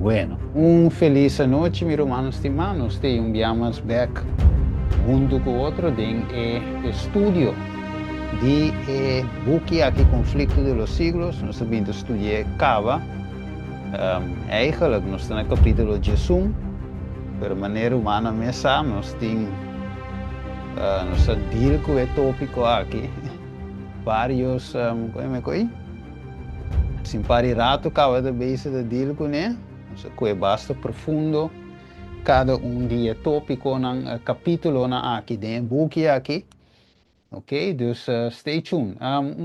Bueno, feliz noite, meus irmãos e irmãs. Enviamos back junto com outro em estudio de boek aqui Conflicto de los Siglos. Nós também estudamos Cava. Eigenlijk, nós estamos no capítulo 11, de maneira humana mesmo, nós temos nós deal com o tópico aqui. Vários, como é que é? Sim, para rato, Cava de base de deal com ele. Nós é bastante profundo. Cada dia tópico ng capítulo na aqui dentro book aqui, ok? Dus stay tuned.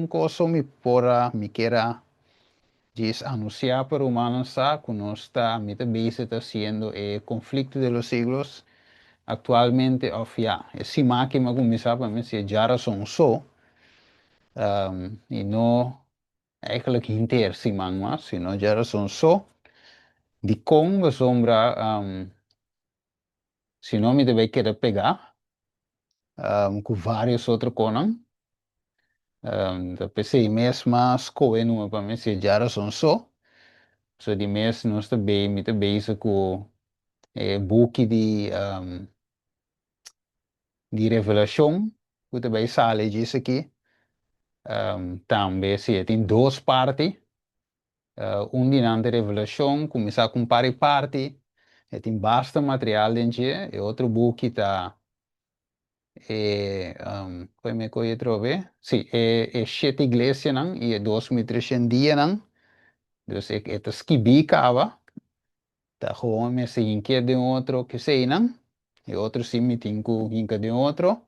Coisa me pora me queira diz anunciar para humanos que nós está muito base haciendo conflicto de los siglos actualmente of ja, si máquina começar para mim se já são só e não eigenlijk hinter si man mas sino já são só de como sombra se não me deve querer pegar com vários outros conan. Da PC mesma escola não para mim se já são só. So de mês nós também me base com book de revelação que também sale disso aqui. Também se tem duas partes. Dinante revelação começar com parte. Tem bastante material dentro e outro book tá como é que eu trove? Sim, sete igrejas não e 2.300 dias não. Dus het is kibika, tá gewoon met se hinke de outro que sei não, e outro sim me tinco hinke de outro.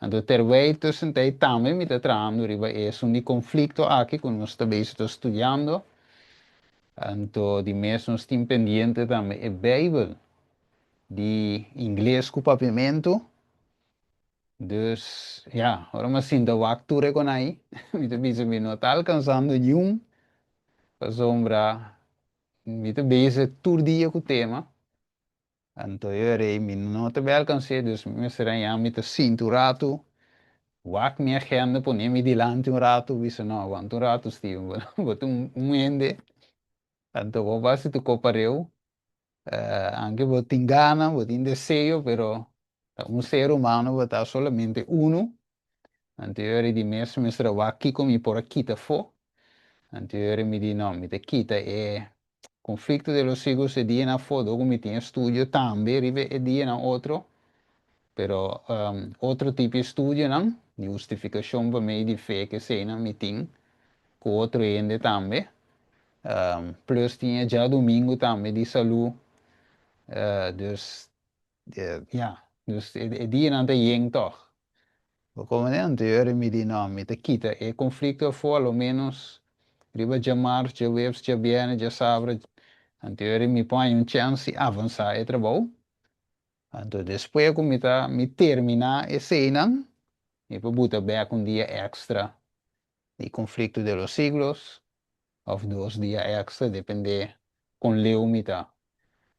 Então terwijl tussen tijd também me tá tramando riba é um conflito aqui que nós também estamos estudando. Então de mesmo estou pendiente também é Bijbel de inglês com pavimento. Dus ja, agora mas sim da waktu reconai, me tá bisa me não tá alcançando nenhum, a sombra me tá bisa todo dia com o tema. Então eu rei me não te alcancei, dus me será já me te sinto rato, wak minha agenda põe me dilante rato, bisa não aguanto rato Steven, boto ende, então vou ver se tu coopereu, anche vou te engana, vou te desejo, pero ser humano vou estar solamente uno, então eu rei de mesmo me será wak kiko me por aqui te fo, então eu rei me di não, me te quita conflito de los siglos e dia na foto, come tinha studio também, rive e dia na outro, pero outro tipo de estudio não, de justificação para mim de fé que sei na meeting, com outro ende também, plus tinha já domingo também de saúde, dus ja, dus die aan de jeng toch. Como é anterior me di não, me te quita, e conflito foi ao menos, riba já março, já webs, já viene, já sabe, anterior me põe chance avançar e trabalho. Então, depois que me terminar a cena, eu vou botar back dia extra de conflito de los siglos, ou 2 dias extra, depende com leu me tá,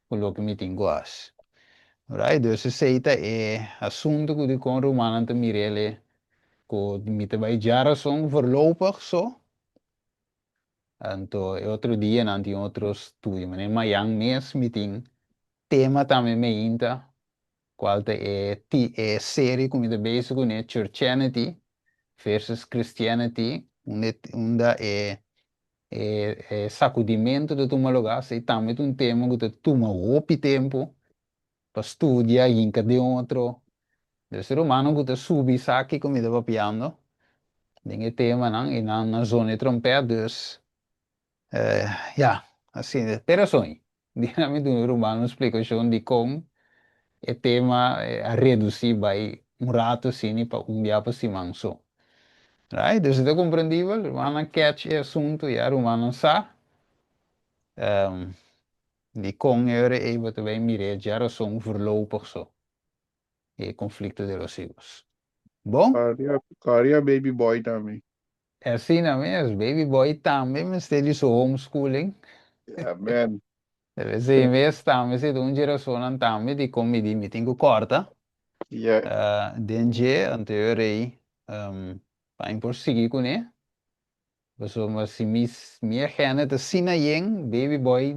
com o que me tenho as. Right? Dus aceita assunto que de com romano te mirele, que me te vai jaren são voorlopig zo. Então, outro dia, não tem outro estudo, mas em Miami mesmo, me tem tema também me inta, qual é série como de base com Churchianity versus Christianity, onde sacudimento de toma lugar, se também um tema que toma muito tempo para estudar e de outro. O ser humano que subir saque como de papiando, tem tema não e na zona de trompete, dus ja, assim, interessante. Dinamite do ser humano explicação de como é tema a reduzir vai rato assim para dia para cima só. Right? Dus het is compreendível, rumana catch é assunto e a rumana sa. Die kon er even te wij mirar já são voorlopig zo. E conflito de los hijos. Bom, Caria Baby Boy também. é assim na mesmo, baby boy também, mas tem isso homeschooling. Yeah, man. Deve ser mesmo também, se um geração também de como de meeting corta. Yeah. Denje anterior aí, para prosseguir com ele. So, mas si mi agenda te sina yen, baby boy,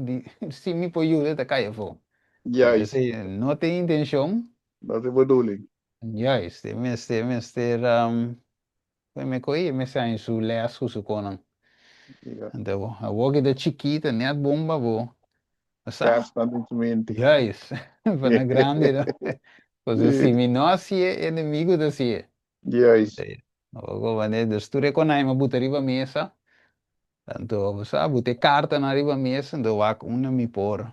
si mi po yule te kaya po. Juist, Kasi no te intention, dat is de bedoeling. juist, me koi, me sa in su leas su konan. Ja. Então, a woga da chiquita, net bomba, bo. Sa? Constantemente. Juist, van a grande, no? Cosa si mi no si è inimigo da si è. Juist. Ogo, vane, dus tu reconai ma buta riba mesa. Tanto, sa, bute carta na riba mesa, então wak una mi por.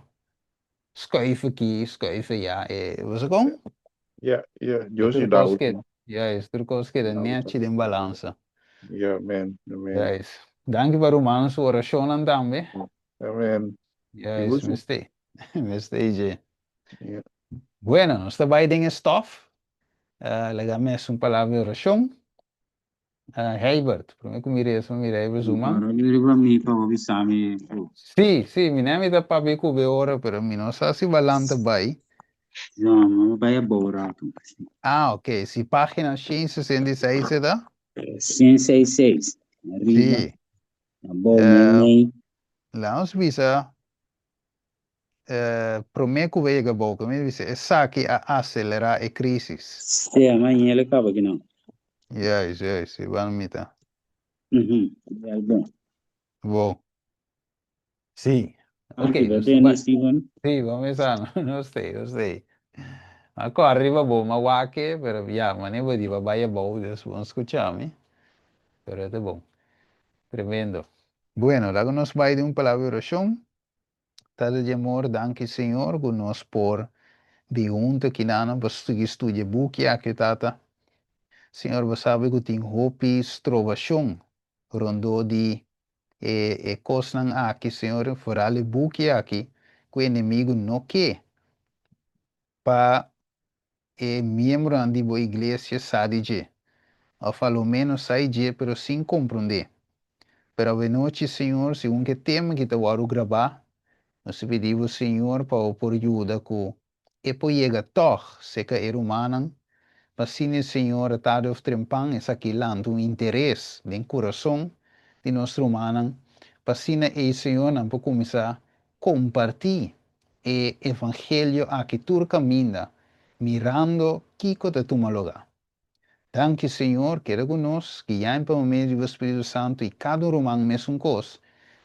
Schuiven aqui, schuiven ja. Was ik om? Ja, ja, De Josie turcos Dauti. juist, turcos que net in balança. Ja, man, man. Juist. Dank para o mano sua oração também. Ja, man. Juist, Iguzu. mistake. Mistake. Ja. Bueno, nós trabalhamos em stuff. Legamos uma palavra de oração. Herbert, primeiro que mire isso, mire aí, resumam. Riba mi pa bisami. Sim, sim, me nome da papi que ve ora, pero me não sabe se balanta bem. No, ma vai bora tu. Ah, ok. Se página 166 é da? 166. Riba. Sim. Bom, nem. Lá nós visa prometo vega boca, me dice, é saque a acelerar a crise. Se amanhã ele acaba que não. Yes, vamos mita. É bom. Bom, sim. Ok, Aqui vai nós ter vai. nesse ano. Sim, vamos começar. Não sei. Agora arriba bom, mas wake, pero ya, maneira de vai bom, Deus vamos escuchar, me. Pero é bom. Tremendo. Bueno, lá nos vai de palavra de oração. Tada de amor, danke Senhor, que nos por de junto que nana, basta que estude book aqui, tata. Senhor, você sabe que tem hopis, trovação, rondo de coisas aqui, Senhor, fora o buque aqui, que o inimigo não quer, para membro de boa igreja sabe de, ou pelo menos sai de, pero sem compreender. Pero a noite, Senhor, segundo que tema que eu vou gravar, nós pedimos, Senhor, para por ajuda com e por chegar toch, se que é humano, Pacine, Senhor, tarde of trempan, es aqui lanto um interesse no coração de nosso humano. Pacine, e Senhor, não pode começar a compartilhar o evangelho aqui tu caminha, mirando Kiko de tu lugar. Danke, Senhor, que conosco, que já em meio do Espírito Santo e cada humano mesmo coisa.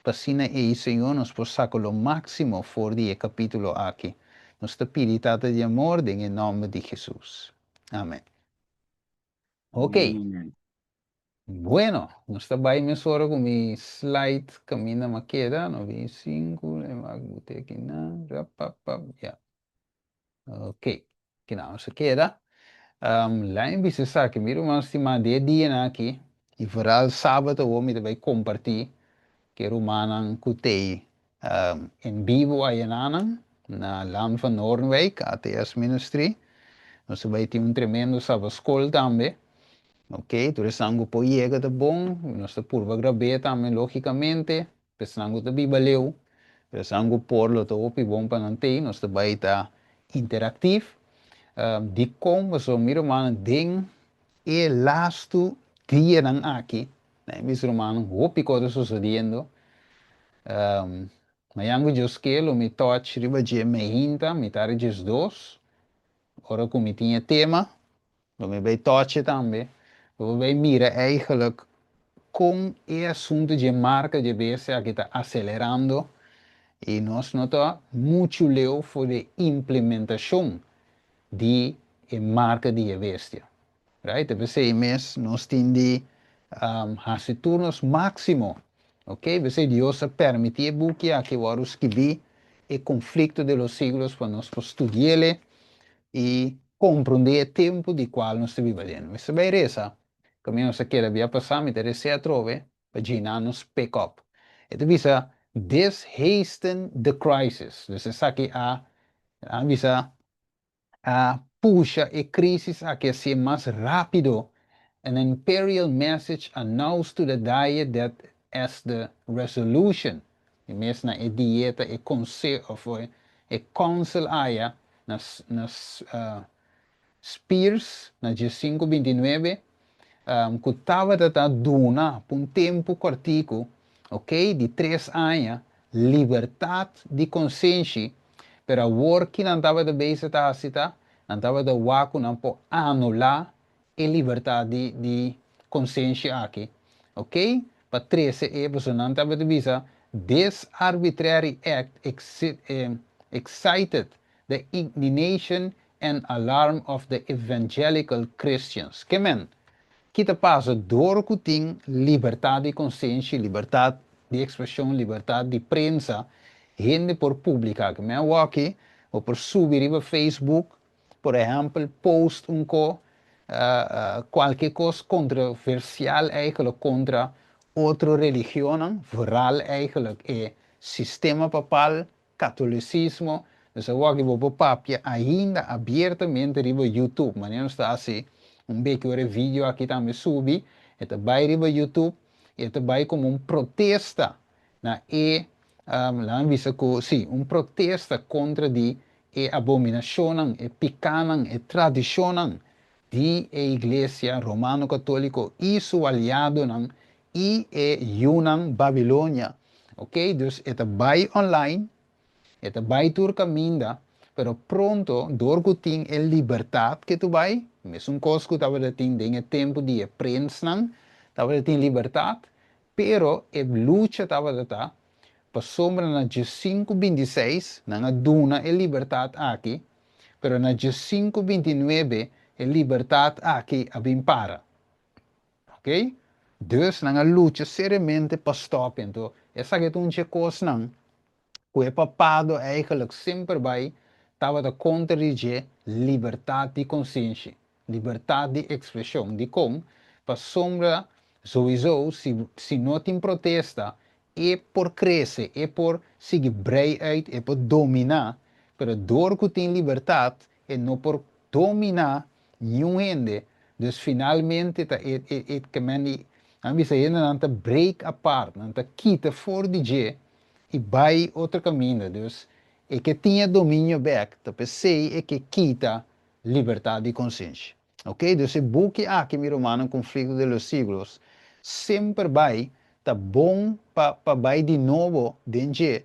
Pacine, e Senhor, nos possa o máximo fora de capítulo aqui. Nos te pedimos de amor, em nome de Jesus. Amém. Ok, bueno, nos trabalho minha hora com mi slide caminha ma queda, 95, le mag botei aqui na, já. Ok, que não se queda. Lá em Bissau, que miro mas se de dia na aqui, e vooral sábado eu me vai compartilhar que romanan kutei em vivo aí na land van Noorwijk, ATS Ministry. Nós vai ter tremendo sábado escola também. Ok, tu sangue po llega de bom, nossa curva grabe também, logicamente, pensando de bibaleu, sangue por lo to opi bom para não ter, nós vai estar interativo, de como so miro man ding e lasto dia nang aqui, né, misro man opi coisa sucedendo, mayango just que lo me touch riba je me hinta, me tare just dos, ora como tinha tema, lo me vai touch também, lo vai mira eigenlijk com o assunto de marca de BCA que está acelerando e nós notamos muito leu foi a implementação de marca de bestia. Right? Você mês nós temos fazer turnos máximo, ok? Você Deus permitir que aqui vamos escrever o conflito de los siglos para nós estudar e compreender o tempo de qual nós estamos vivendo. Você vai ver essa? Caminho se quer via passar, me interessa a trove, para nos pick up. Então, visa, this hasten the crisis. Você sabe que visa, puxa a crise a que ser mais rápido. An imperial message announced to the diet that as the resolution, e mesmo na dieta e conselho, foi e council aya nas Spears, na dia 529, que estava a duna por um tempo curtico, ok, de 3 anos, liberdade de consciência, pero agora que não estava de base a cita, não estava de waco, não pode anular a liberdade de consciência aqui, ok? Para 13 é, você não estava de visa, this arbitrary act excited the indignation and alarm of the evangelical Christians. Que men? Que te passa door que tem liberdade de consciência, liberdade de expressão, liberdade de prensa, gente por publicar. Que me aqui, ou por subir para Facebook, por exemplo, post qualquer coisa controversial eigenlijk contra outra religião, vooral eigenlijk é sistema papal, catolicismo. Dus aqui vou papia ainda abertamente riba YouTube, mas não está assim. Beetje ore vídeo aqui também subi, eta vai riba YouTube, eta vai como protesta na lá visa que sim, protesta contra de abominação, picanam, tradição de igreja romano-católico e seu aliado não, e Yunan Babilônia, ok? Dus eta vai online, eta vai tur caminda, pero pronto, door ting el libertad que tu vai, mesmo coisa que tava ting den tempo de prensa, tava ting libertad, pero e lucha tava ta, pa sombra na 5:26, na duna e libertad aqui, pero na 5:29 e libertad aqui abim para. Ok? Dus na lucha seriamente pa stop, então essa que tu não coisa não, que é papado eigenlijk sempre vai estava a contradizer liberdade de consciência, liberdade de expressão, de como, para sombra, sowieso, se não tem protesta, é por crescer, é por seguir brei uit, é por dominar, pero door que tem liberdade, é não por dominar nenhum gente, dus finalmente, que men, a mim se não break apart, não quita fora de je, e vai outro caminho, dus, e que tinha domínio back, então sei é que quita liberdade de consciência. Ok? Dus o book aqui, meu romano, Conflito de los Siglos, sempre vai, tá bom para vai de novo, dentro,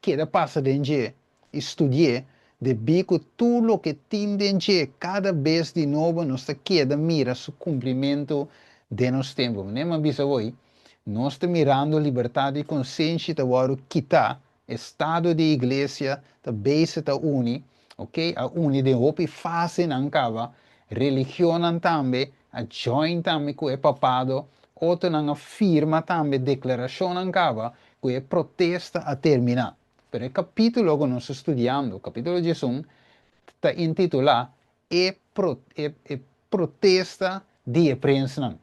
que passa dentro, estudar, de bico tudo o que tem dentro, cada vez de novo, nós queda mira o cumprimento de nosso tempo. Nem me avisa hoje, nós estamos mirando a liberdade de consciência, tá agora quitar estado de igreja, tá base tá uni, ok? A uni de hopi fase não cava, religião também, a join também que é papado, outro não afirma também, declaração não cava, que é protesta a terminar. Pero o capítulo que nós estudando, o capítulo de Jesus, está intitulado Protesta de apreensão.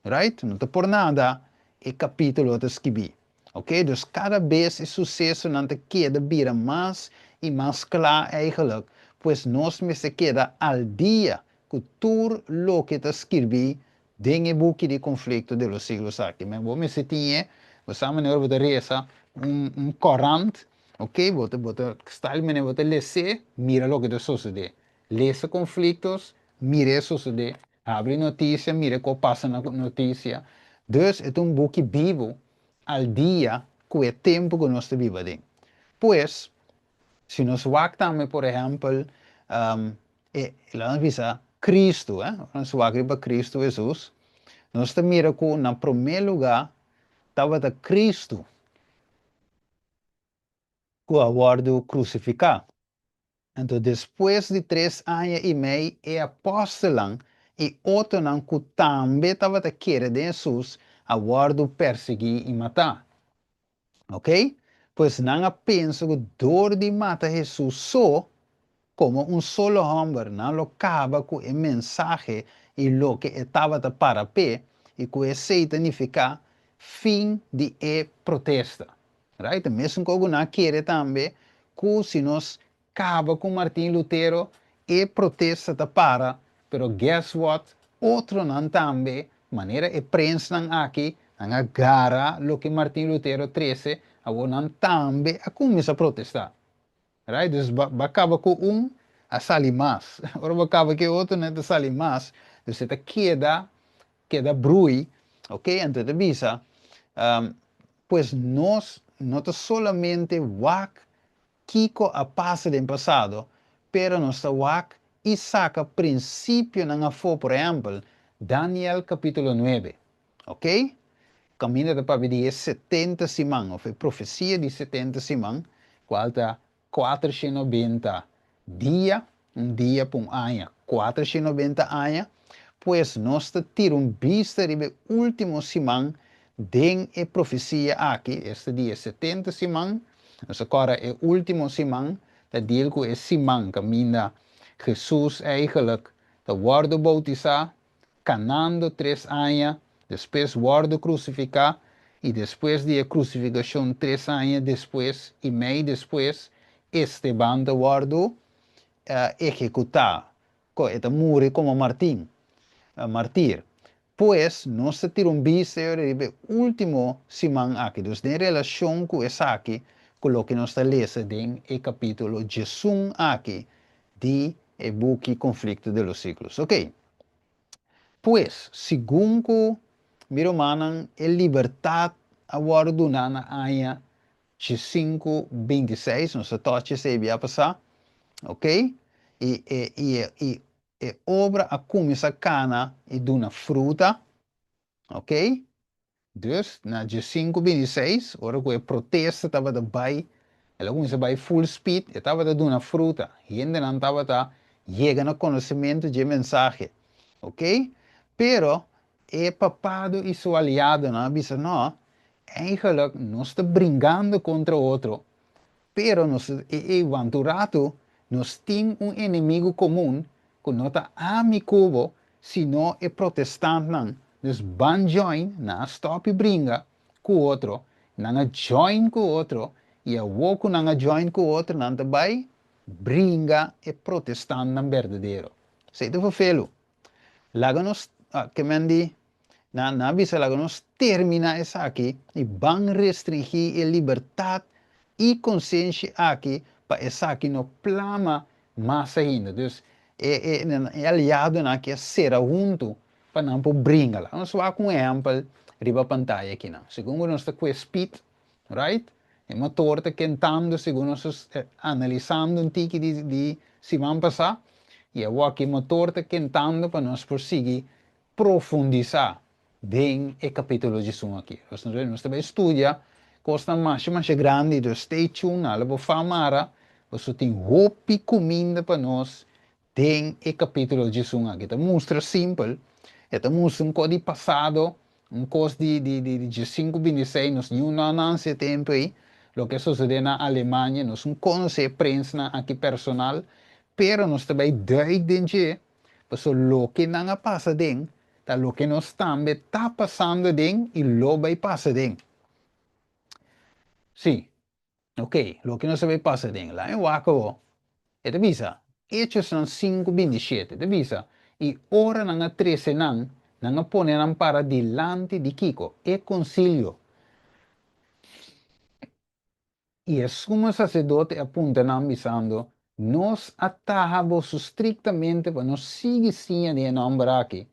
Right? Não está por nada o capítulo de escrever. Ok? Dus cada vez o sucesso não te queda vira mais e mais claro eigenlijk, pois nós me se queda al dia com tudo o que te escrevi dentro do book de conflito de los siglos aqui. Mas vou me se tinha, você maneira de reza corante, ok? Você está ali, você ler, mira o que te sucede. Lê conflitos, mira o que sucede. Abre notícia, mira o que passa na notícia. Dus é book vivo al dia com o tempo que nós vivemos. Pois, se nós vamos, por exemplo, lá visa Cristo, nós vamos para Cristo Jesus, nós mira que, no primeiro lugar, estava Cristo, que o aguardo crucificado. Então, depois de 3 anos e meio, é apóstolo e outro que também estava querendo de Jesus, aguardo perseguir e matar. Ok? Pois não penso que dor de matar Jesus só como solo homem, não lo acaba com o mensagem e o que estava para pé, e que isso significa fim de protesta. Right? Mesmo que alguém quer também, que se nós acaba com Martin Lutero, protesta para, pero guess what? Outro não também, maneira prensa aqui, não agarra o que Martin Lutero 13, agora também começa a protestar. Right? Dus acaba com a salir mais. Agora acaba que outro não sale mais. Dus você queda queda brui, ok, entonces visa, pues nos, no solamente wak kiko a passa do passado, pero nos wak e saca princípio na fo, por exemplo, Daniel capítulo 9, ok? Caminha de para ver 70 simão, ou foi profecia de 70 simão, qual está 490 dia, dia por ano, 490 anos, pues nós temos vista de último simão, den a profecia aqui, este dia 70 simão, nós agora é o último simão, dat deel com é simão, caminha Jesus eigenlijk, de word bautizado, canando 3 anos, depois word crucificado, e depois da crucificação 3 anos depois, e meio depois, Esteban de word executado, ele morre como martir. Pues, nós temos visto o último semana aqui, então, em relação com isso aqui, com o que nós lemos no capítulo 11 aqui, de o buque Conflito de los Ciclos. Ok? Pues, segundo miro manan, a liberdade agora do nana aia 5:26, nós toche se ia passar, ok? E obra a começar cana e duna fruta, ok? Dus, na 5:26, ora que a protesta estava de bai, ela começa a full speed, e estava de duna fruta, e ainda não estava chegando a conhecimento de mensagem, ok? Pero, é papado e seu aliado, não, bisa, não, eigenlijk, nós estamos brincando contra outro, pero nós, avanturato, nós temos inimigo comum, que não está amigo, sino é protestante, não. Dus van join, na stop e brinca com o outro, na join com o outro, e a woku na join com o outro, não também brinca e protestante na verdadeiro. Sei do felo. Laga nos, que mendi, na visa laga nos termina essa aqui, e van restringir a liberdade e consciência aqui, para essa aqui no plama mais ainda. Dus, é aliado na que será junto, para não brincar lá. Nós vamos com um exemplo, riba pantalla aqui não. Segundo nós está com speed, right? É motor está quentando, segundo nós analisando um tique de semana passada, e o aqui motor está quentando para nós prosseguir profundizar bem o capítulo de som aqui. Nós também estudia coisa mais grande, então stay tuned, ela vai falar, você tem roupa e comida para nós, tem o capítulo de som aqui. Então mostra simples, então mostra um código passado, um coisa de 5:26, nós não há tempo aí, o que sucede na Alemanha, nós não conhecemos a prensa aqui personal, pero nós também doidem o que não passa dentro, tá o que nós também está passando dentro e lo vai passar dentro. Sim, ok, o que nós vai passar dentro. Lá em Waco, é de visa, Hechos são 5:27, de visa, e ora não 13 não põe para delante de Kiko, é concílio. E o sumo sacerdote apunta avisando, nós atávamos estritamente para nós seguir sim de nome aqui.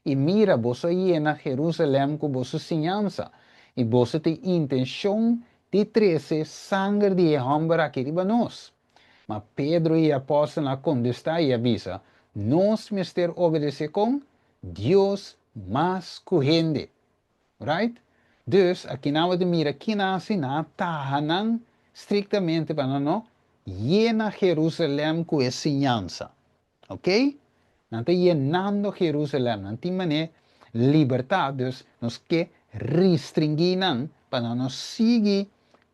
E mira, você llena Jerusalém com vossa ensinança. E você tem intenção de trazer sangue de homem aqui para nós. Mas Pedro e apóstolo contestam e avisa, nós mister obedecer com Deus mais corrente. Right? Dus, aqui na de mira, aqui na sina, tahanan, strictamente para não llena Jerusalém com ensinança. Ok? Não está llenando Jerusalém, não tem maneira liberdade, dus, nós que restringir para não seguir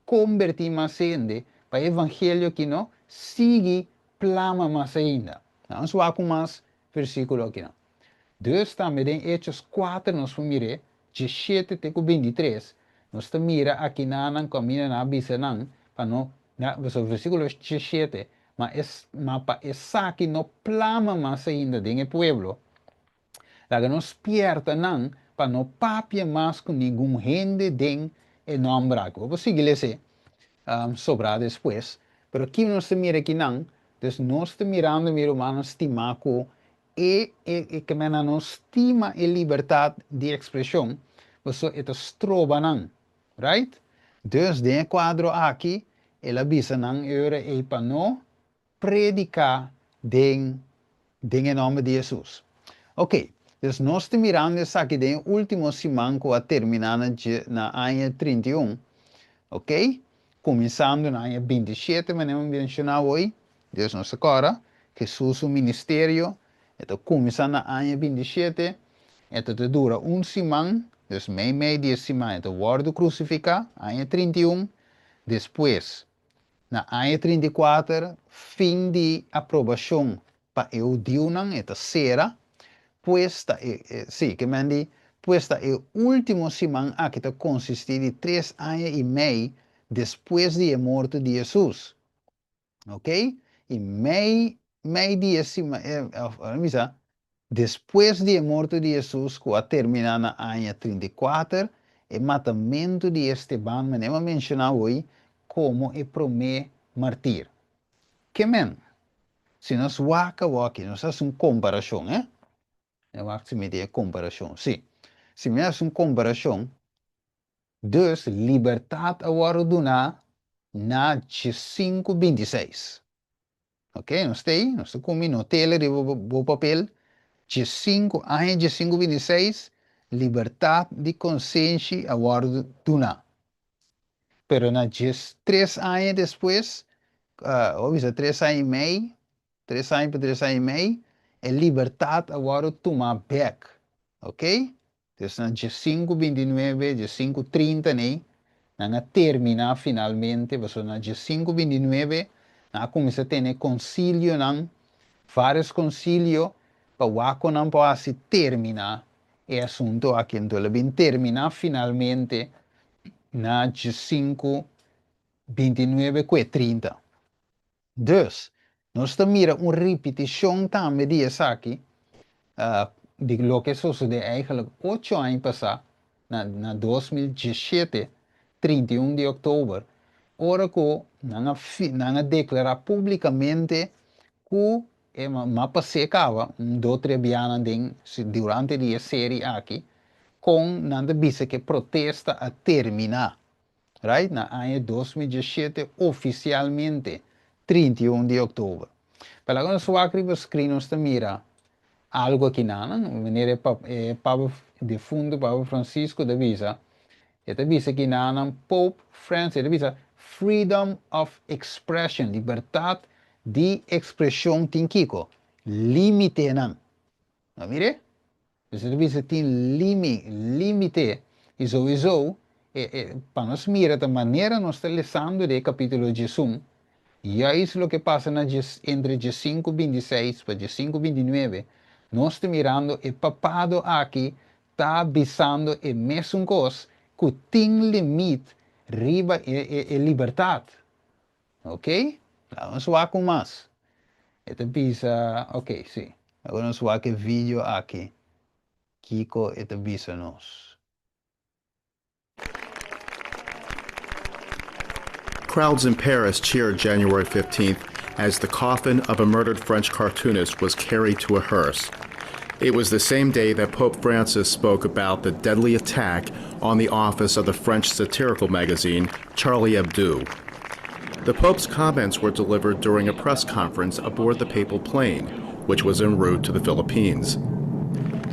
convertir mais ainda, para o evangelho que não siga plama mais ainda. Vamos lá com mais versículo aqui. Não. Dus também em Hechos 4, nós vamos mirar, 17 até 23, nós mira aqui na caminho na bisa para não, o versículo 17, mas para essa aqui não plama mais ainda dentro do pueblo, lá nos pierda não, para não papia mais com nenhum gente dentro do nome braco. Vou seguir esse sobrar depois, mas aqui nós mira aqui não, então nós mirando, mira humano, estimar com que men não estima a liberdade de expressão, você é estroba não, right? Dus, de quadro aqui, ela avisa não, é para não predicar em nome de Jesus. Ok, dus nós estamos mirando isso aqui de último semana que vai terminar na ano 31, ok? Começando na ano 27, mas não mencionar hoje, Deus nos agora, que Jesus o ministério, então começando na ano 27, então dura semana, dus meio de semana, então word crucificado, ano 31, depois, na ano 34, fim de aprovação para eu diunan, então será, puesta, sí, que me di, puesta el último semana que te consiste de 3 años y medio después de la muerte de Jesús. ¿Ok? Y medio semana, después de la muerte de Jesús, que va a terminar en el año 34, el matamento de Esteban, me hemos mencionado hoy, como el primer mártir. ¿Qué men? Si nos waka, nos hace una comparación, Eu acho que me dê comparação. Sim. Se me faz uma comparação, dus liberdade agora dona na 5:26. Ok? Não sei? Não sei como no tele de o papel. 5 anos de 5:26, liberdade de consciência agora dona. Pero na 3 anos depois, ou 3 anos e meio, 3 anos por 3 anos e meio, é liberdade agora toma back. Ok? Então, na 5:29, 5:30, né? Na termina finalmente, você na 5:29, na começa a ter concílio, não? Vários concílios, para o não pode terminar o assunto aqui. Então, ele termina finalmente na 5:29, 30. Nós estamos mirando uma repetição também disso aqui, de lo que sucedeu eigenlijk 8 anos passados, na 2017, 31 de outubro, ora que não declarar publicamente que é uma passecava, 2-3 anos durante a série aqui, com nada bisa que protesta a terminar. Right? Na ano 2017, oficialmente, 31 de outubro. Para quando o acri escreve nos mira algo aqui na maneira Papa de fundo, Papa Francisco de Visa, ele visa que na Pope Francis, ele visa freedom of expression, liberdade de expressão tinkico, limite não. Não mire? Ele visa tem limite, e sowieso, para nós mirar da maneira nós estamos lendo do capítulo de Jesús, e é isso que passa entre 5:26 para 5:29. Nós estamos mirando o papado aqui, está avisando a mesma coisa, que tem limite, riba e liberdade. Ok? Vamos lá com mais. Este avisa, ok, sim. Agora vamos lá com o vídeo aqui. Kiko, este avisa-nos. Crowds in Paris cheered January 15th as the coffin of a murdered French cartoonist was carried to a hearse. It was the same day that Pope Francis spoke about the deadly attack on the office of the French satirical magazine Charlie Hebdo. The Pope's comments were delivered during a press conference aboard the papal plane, which was en route to the Philippines.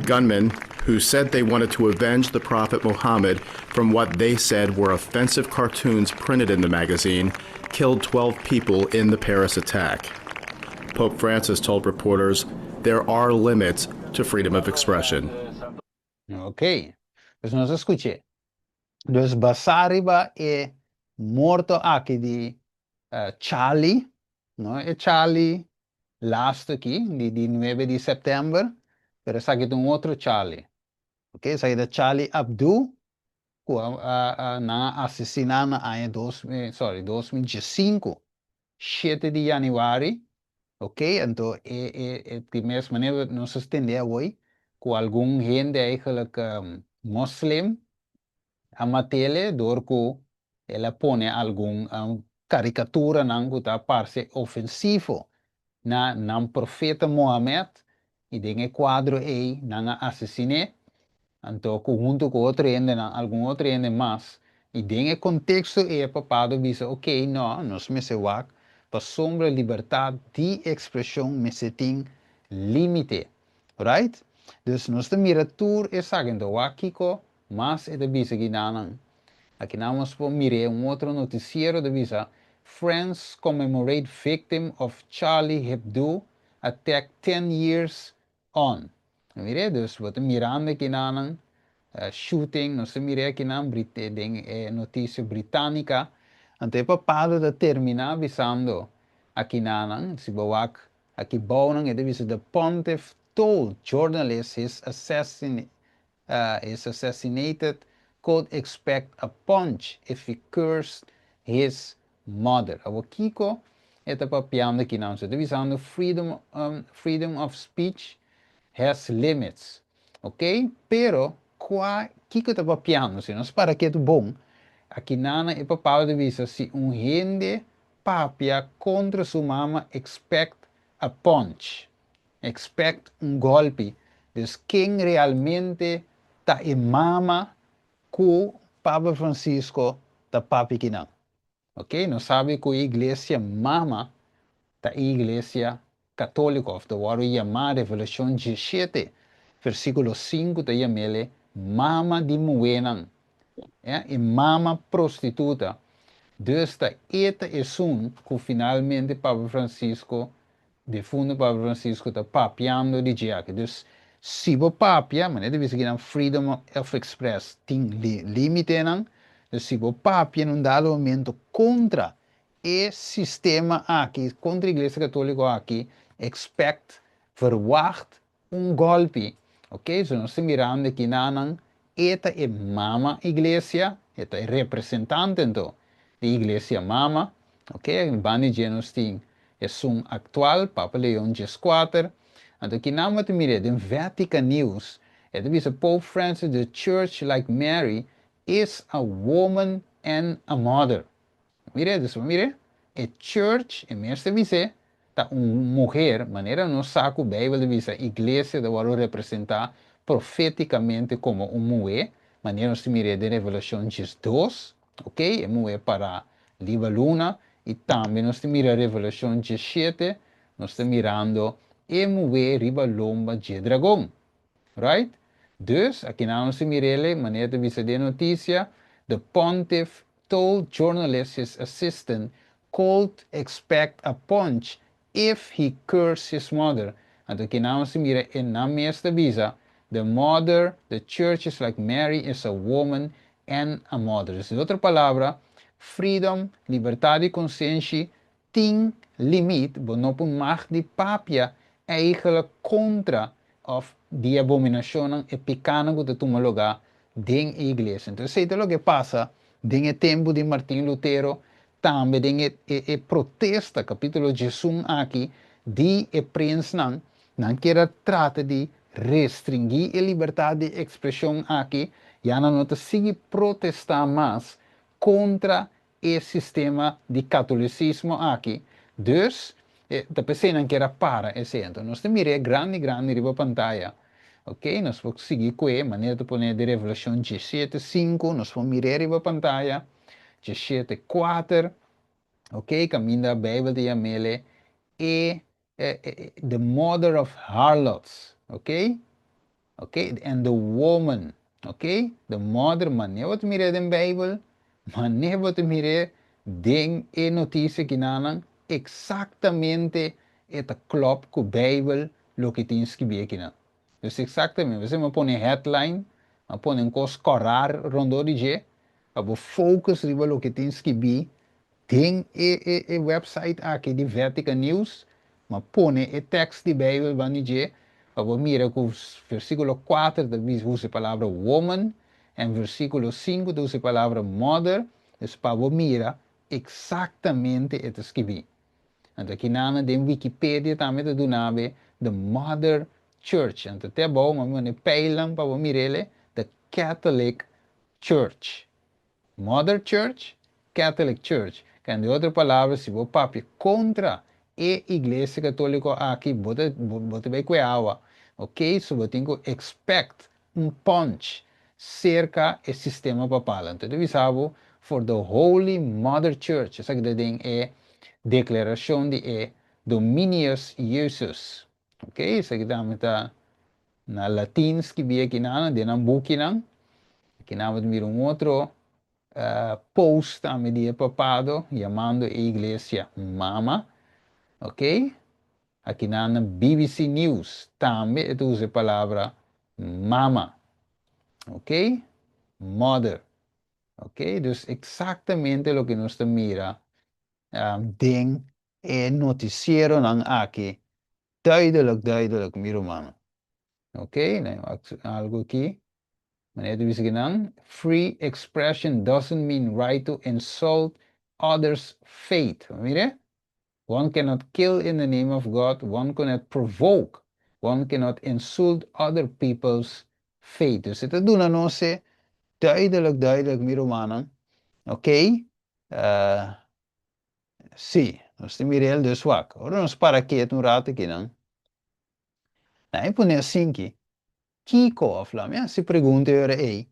Gunmen, who said they wanted to avenge the Prophet Muhammad from what they said were offensive cartoons printed in the magazine, killed 12 people in the Paris attack. Pope Francis told reporters there are limits to freedom of expression. Ok, pues nos escuche. Dus basariba e morto aqui de Charlie, no? E Charlie last aqui, de 9 de setembro, pero sa aqui um outro Charlie. Ok, sa aqui Charlie Hebdo, que na assassinato na ano 2005, 7 de januário. Ok, então de mesma maneira nós entendemos hoje que algum gente eigenlijk muslim a matele door que ela põe algum caricatura não que está parece ofensivo na profeta Mohammed e tem o quadro aí, não assassiné, então, junto com outro ende, algum outro ende mais, e tem o contexto é papado, diz, ok, não, nós me se wak, para sombra liberdade de expressão, me se tem limite, right? Dus, nós te mira tour e sagen, do wakiko, mas é de bisa que não. Aqui nós vamos mirar outro noticiero de visa. France commemorate victim of Charlie Hebdo attack 10 years on. Mire, dus wat mirando aqui na shooting, nós miramos aqui na notícia britânica. Ante papado de terminar avisando aqui na se bawak aqui bawang é de visa the pontiff told journalists his is assassinated could expect a punch if he cursed his mother. Awo kiko ito pa piano kinam sa divisando freedom of speech has limits. Okay? Pero kiko ito pa piano sinos para que ito bom aqui nana ipapau divisa si gente papia contra sua mama expect a punch. Expect golpe. Dus quem realmente ta mama ku Papa Francisco ta papi kinang. Ok? Não sabe que a igreja mama ta igreja católica, of the waru yama Revelation 17, versículo 5 ta yamele mama di muenang. E mama prostituta. Dus ta eta esun que finalmente Papa Francisco defundo Papa Francisco ta papiando di giac. Dus se você papia, mas deve ser que freedom of express tem limite não. Se você papia num dado momento contra o sistema aqui, contra a Igreja Católica aqui, expect, verwacht golpe, ok? So nós estamos mirando aqui na esta é mama igreja, esta é representante então da igreja mama, ok? Em Bani Genos tem é um atual Papa Leão XIV. Então, aqui na mire, in Vatican News, it is Pope Francis, the church like Mary is a woman and a mother. Mire, a church, e mesmo dizer, tá mulher, maneira no saco Bíblia diz, a igreja de varo representar profeticamente como mulher, maneira se mire de Revelação 2, ok? É mulher para Liva Luna, e também nós mira Revelação 17, nós estamos mirando e mover riba lomba de dragão, right? Dus, aqui na se mirele, maneira de visa de notícia, the pontiff told journalists his assistant could expect a punch if he cursed his mother. Então, aqui na se mira, e na mesma visa, the mother, the church is like Mary is a woman and a mother. Dus, in outra palavra, freedom, liberdade de consciência, tem limite, mas não por mais de papia, eigenlijk contra of die abominação e pecado que toma lugar dentro da igreja. Então, sei o que passa dentro do tempo de Martin Lutero, também dentro da protesta, capítulo 1 aqui, de prensa não quer trata de restringir a liberdade de expressão aqui, já não te sigue protestar mais contra o sistema de catolicismo aqui. Dus, da pessoa não quer para esse então nós temos grande riba pantalla, ok? Nós vamos seguir com a maneira de pôr de Revelação 17:5, nós vamos mirar riba pantalla, 17:4, ok? Caminho da Bíblia de Amele e the mother of harlots, ok? Ok? And the woman, ok? The mother, maneira de mirar da Bíblia, maneira de mirar de notícia que não exactamente esta klopt com a Bíblia o que tem escrito aqui. Então, exatamente, você me põe headline, me põe um coisa corar rondo de G, para focus sobre o que tem escrito, tem o website aqui de Vatican News, me põe o texto de Bíblia van de G, para mirar com o versículo 4 usa a palavra woman, e versículo 5 usa a palavra mother, para mirar exatamente o que escrito. Então, aqui na Wikipedia também está dando the Mother Church. Então, até bom, mas peilam para mirar the Catholic Church. Mother Church, Catholic Church. Que em outra palavra, se você papi contra a Igreja Católica aqui, bota bem com a água. ok? So we tenho expect punch cerca o sistema papal. Então, we sabe, for the Holy Mother Church, essa que ding é declaração de Dominius Iesus, ok? Essa que está na latins que vi aqui na de na book que na ver outro post a media papado chamando a igreja mama, ok? Aqui na BBC News também usa a palavra mama, ok? Mother, ok? Dus exatamente o que nós mira den noticiero ng aqui, duidelijk, miro mano. Ok, né? Algo aqui. Meneer de free expression doesn't mean right to insult others' faith. Mire? One cannot kill in the name of God. One cannot provoke. One cannot insult other people's faith. Dus het doen aan ons duidelijk, miro mannen. Oké? Sim, nós temos Mirel de Swak. Ora, nós para aqui, um rato aqui, não? Aí, põe assim que, Kiko, a Flávia, se pergunta, ei,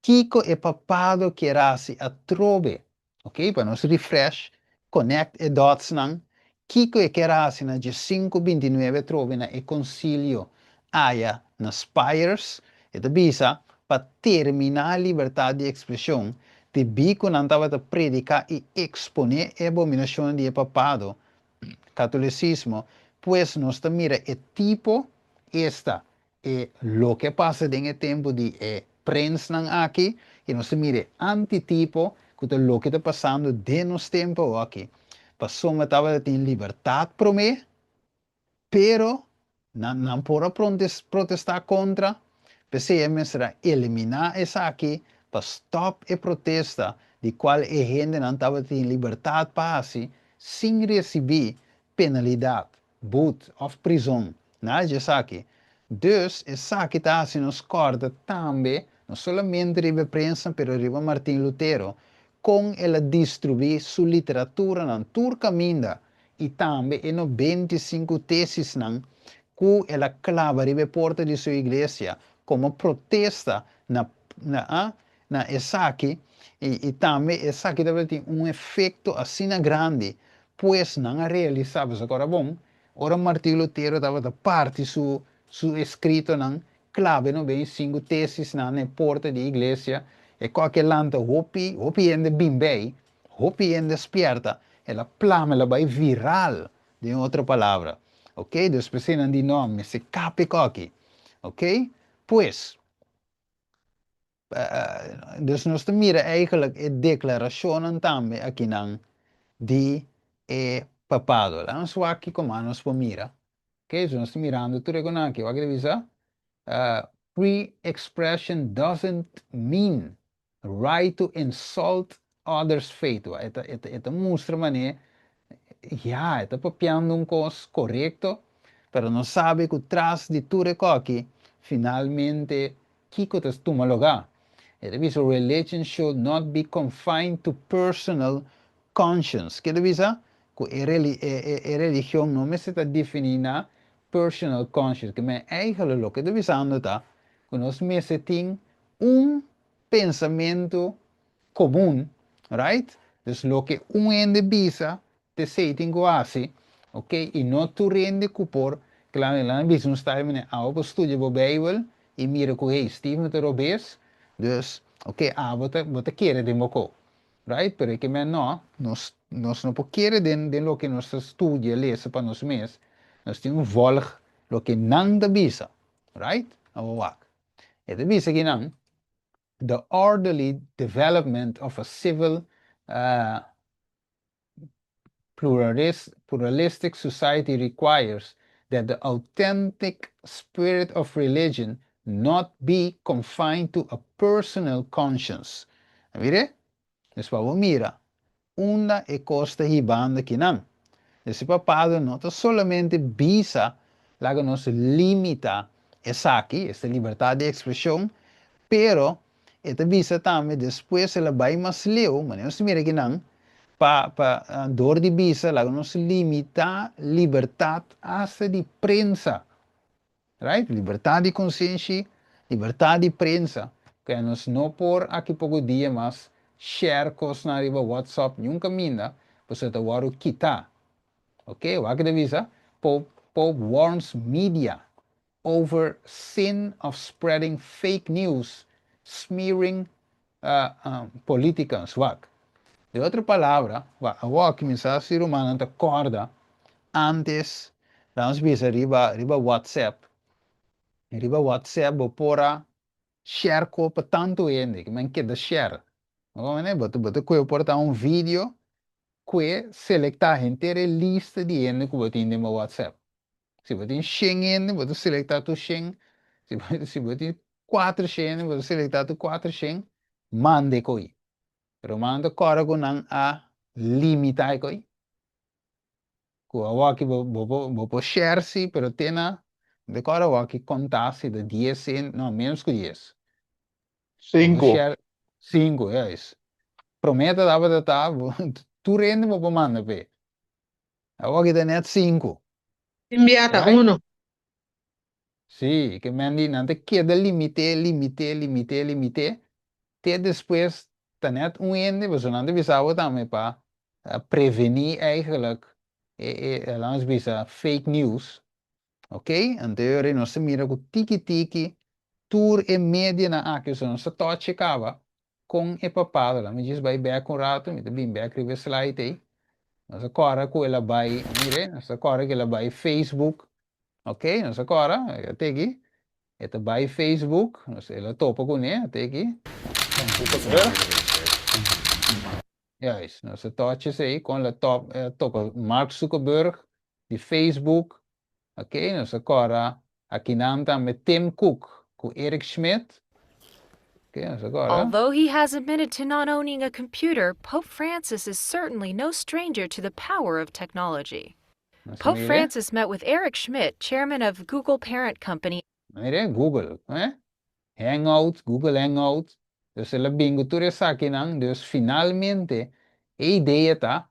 Kiko é papado que era se a trobe, ok? Para nós refresh, connect e dots, não? Kiko é que era se na de 5:29 trobe na e concílio, aia, na Spires, e da bisa, para terminar a liberdade de expressão, de bico não estava a predicar e exponer a abominação de papado, catolicismo, pues nos mira el tipo esta lo que pasa en el tiempo de prensa aquí y nos mire antitipo que lo que está pasando de nos tiempo aquí. Pasó me estaba en libertad pro me, pero no puedo protestar contra, PCM será eliminar esa aquí para stop e protesta de cual gente não estava em liberdade para assim, sem receber penalidade, boete of prisão. Nada disso aqui. Dus, essa aqui está assim nos corda também, não somente riba prensa, pero riba Martin Lutero, com ela distribuir sua literatura na turca minda e também em 25 teses não, que ela clava riba porta de sua igreja como protesta na essa aqui e também essa aqui deve ter efeito assim grande, pois não realizava agora bom. Ora Martin Lutero estava da parte su escrito não clave no bem 5 teses na porta de igreja e qualquer lanta hopi ainda bem bem, hopi ainda despierta, ela plama, ela vai viral, de outra palavra, ok? Depois não de nome, se cape aqui, ok? Pois, dus nós mira eigenlijk a declaração também aqui não de papado. Lá nós aqui como nós mira, ok? So nós mirando tudo aqui, o que dizer? Free expression doesn't mean right to insult others' faith. Esta mostra maneira, já, está papiando coisa correto, pero não sabe que atrás de tudo aqui, finalmente, que coisas toma lugar. Religion should not be confined to personal conscience. Que dizer? Que a religião não me está definida personal conscience, que me eigenlijk lo que deve ser tá, que nós mesmos temos pensamento comum, right? Dus lo que ende bisa te sei tengo assim, ok? E não tu rende por, claro, lá na bisa não está em a estudia a Bíblia e mira que hey, Steve te robes, dus, ok, você quer de moco, right? Pero que me não, nós não querer de lo que nós estudia, lesa para nós mesmos, nós temos volg lo que não da bisa, right? Awak. E da bisa que não, the orderly development of a civil pluralistic society requires that the authentic spirit of religion not be confined to a personal conscience. Mire? Después mira, una e costa hibanda que não. Esse papado não solamente visa la que nos limita essa aqui, esta liberdade de expressão, pero esta visa também depois ela vai mais leu, mas não se mira que não, para dor de visa la que nos limita liberdade hasta de prensa. right? Liberdade de consciência, liberdade de prensa. Que nós não por aqui pouco dia, mas share coisas na riba WhatsApp, nunca minda, você tá waru kita. Ok? O que devisa? Pope warns media over sin of spreading fake news, smearing politicians. De outra palavra, o que me está ser humano te acorda antes, vamos ver riba WhatsApp, bopora share ko pa tanto ende, que man queda share. Não é? Boto que eu portar vídeo que selecta a inteira lista de ende que boto no meu WhatsApp. Se boto em 100 ende, boto selectar tu 100. Se boto em 400, boto selectar tu 400. Mande coi. Pero manda cora ko nang a limitar coi. Ko awaki bo share si, pero tena de cora awaki contar-se de 10 en, não, menos que 10. 5. Share 5, é isso. Prometa dava de tá, tu rende mo manda pe. Awaki de net 5. Inviata Right? uno. Sì, che mandi nante chiede limite. Te depois net ende, we zullen de bisouwen daarmee pa prevenir eigenlijk langs bisa fake news. Oké? En teorie no se mira ku tiki tour e media na aqui so se toche cava com e papado lá me diz vai back um rato me também back river slide aí nós agora com ela vai mire nós agora que ela vai Facebook ok nós agora até aqui ela vai Facebook nós ela topa com né até aqui Juist, nou, ze touches aí com o top Mark Zuckerberg de Facebook, ok? Nou, agora aqui não met Tim Cook, com Eric Schmidt, ok? Nou, agora. Although he has admitted to not owning a computer, Pope Francis is certainly no stranger to the power of technology. Pope Francis met with Eric Schmidt, chairman of Google parent company. Mire, Google, Hangout, Google Hangout. Dus ela bingo tudo isso aqui não, dus finalmente a ideia tá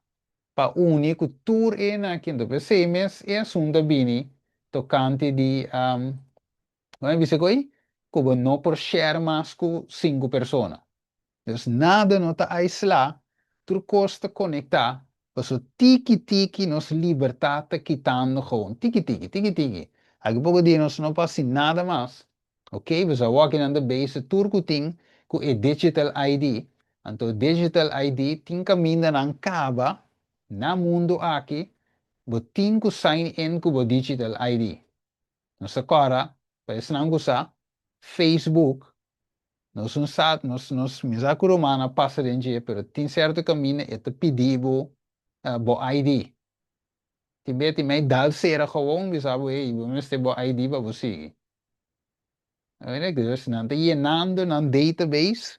para unir com tour aqui, então você mês é assunto bini tocante de como é que coi? Como não por share mais com 5 pessoas. Dus nada não está aislado, tu costa conectar, mas o tiki nos liberta quitando gewoon, tiki. Aqui pouco dia nós não passa nada mais. Ok? We zijn walking on the base turco ting com a digital ID. Então digital ID tem caminho na caba na mundo aqui, bo tem que sign in com o digital ID. Nós agora, para isso não usar Facebook, nós não sabe, nós misaco romana passa de dia, pero tem certo caminho é te pedir bo ID. Tem mais dal sera gewoon, bisabu ei, vamos ter bo ID para você. Dus não tem llenando na database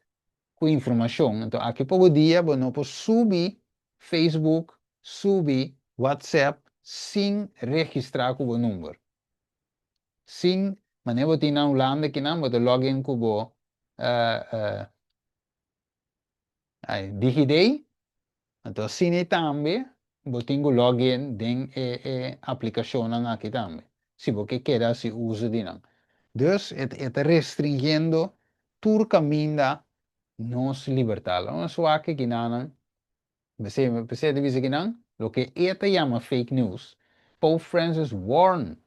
com informação. Então aqui pouco dia, bo não pode subir Facebook, subir WhatsApp sem registrar com o número. Sem, mas não tem na Holanda que não, mas login com o DigiD. Então assim também, bo tenho login den aplicação aqui também. Se você quer se usa de não. Dus het restringindo tur caminda nos libertar. Ons wake ginanan, bese de vise ginan, lo que eta llama fake news. Pope Francis warned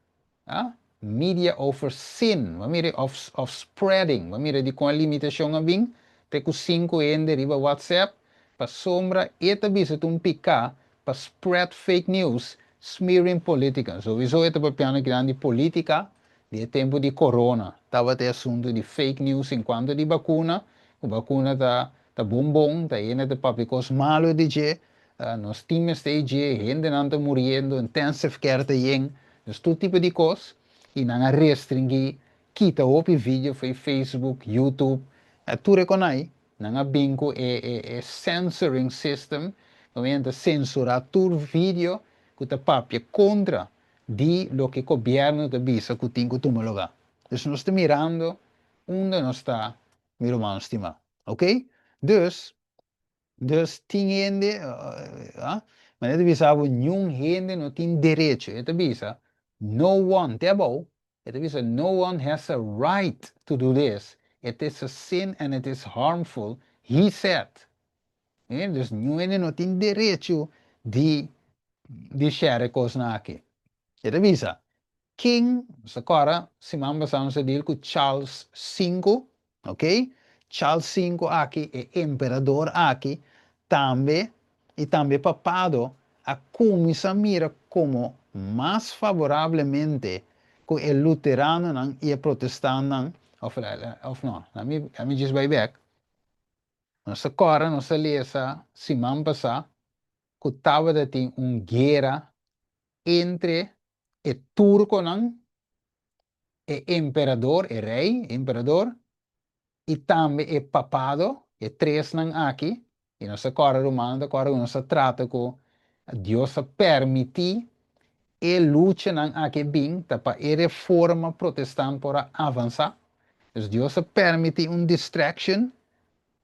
media over sin, of spreading, di com a limitação a bing, te ku 5 ende riba WhatsApp, pa sombra eta vise tum pica, pa spread fake news, smearing politicians. So viso eta pa piano grande politica, de tempo de corona, estava até assunto de fake news enquanto de vacuna, a vacuna tá bombom, tá indo de papicos malo de je, nos times de je, gente não tá morrendo, intensive care tá yen, dus todo tipo de coisa, e não restringir, quita o vídeo foi Facebook, YouTube, tu reconhece, não bingo censoring system, que censurar todo vídeo que tá papia contra de lo que o governo te visa que tem que tomar lugar. Dus nós estamos mirando onde nós está, meu irmão estimado. Ok? Dus tem gente, mas ele visa que nenhum gente não tem direito. Ele visa, no one, tá bom? It means that no one has a right to do this. It is a sin and it is harmful, he said. Dus ninguém não tem direito de share coisas aqui. It means King, agora, se vamos a deal com Charles V, ok? Charles V aqui é imperador aqui, também, e também papado, a comissão mira como mais favoravelmente com o luterano e o protestante, of não, let me just buy back. Nossa agora, nossa lesa, se vamos passar, que estava de ter uma guerra entre o turco, imperador, rei, imperador, e também papado, três aqui, e nossa cora romana, agora nossa trata com Deus permitir e luta aqui bem, para a reforma protestante para avançar. Então Deus permite uma distraction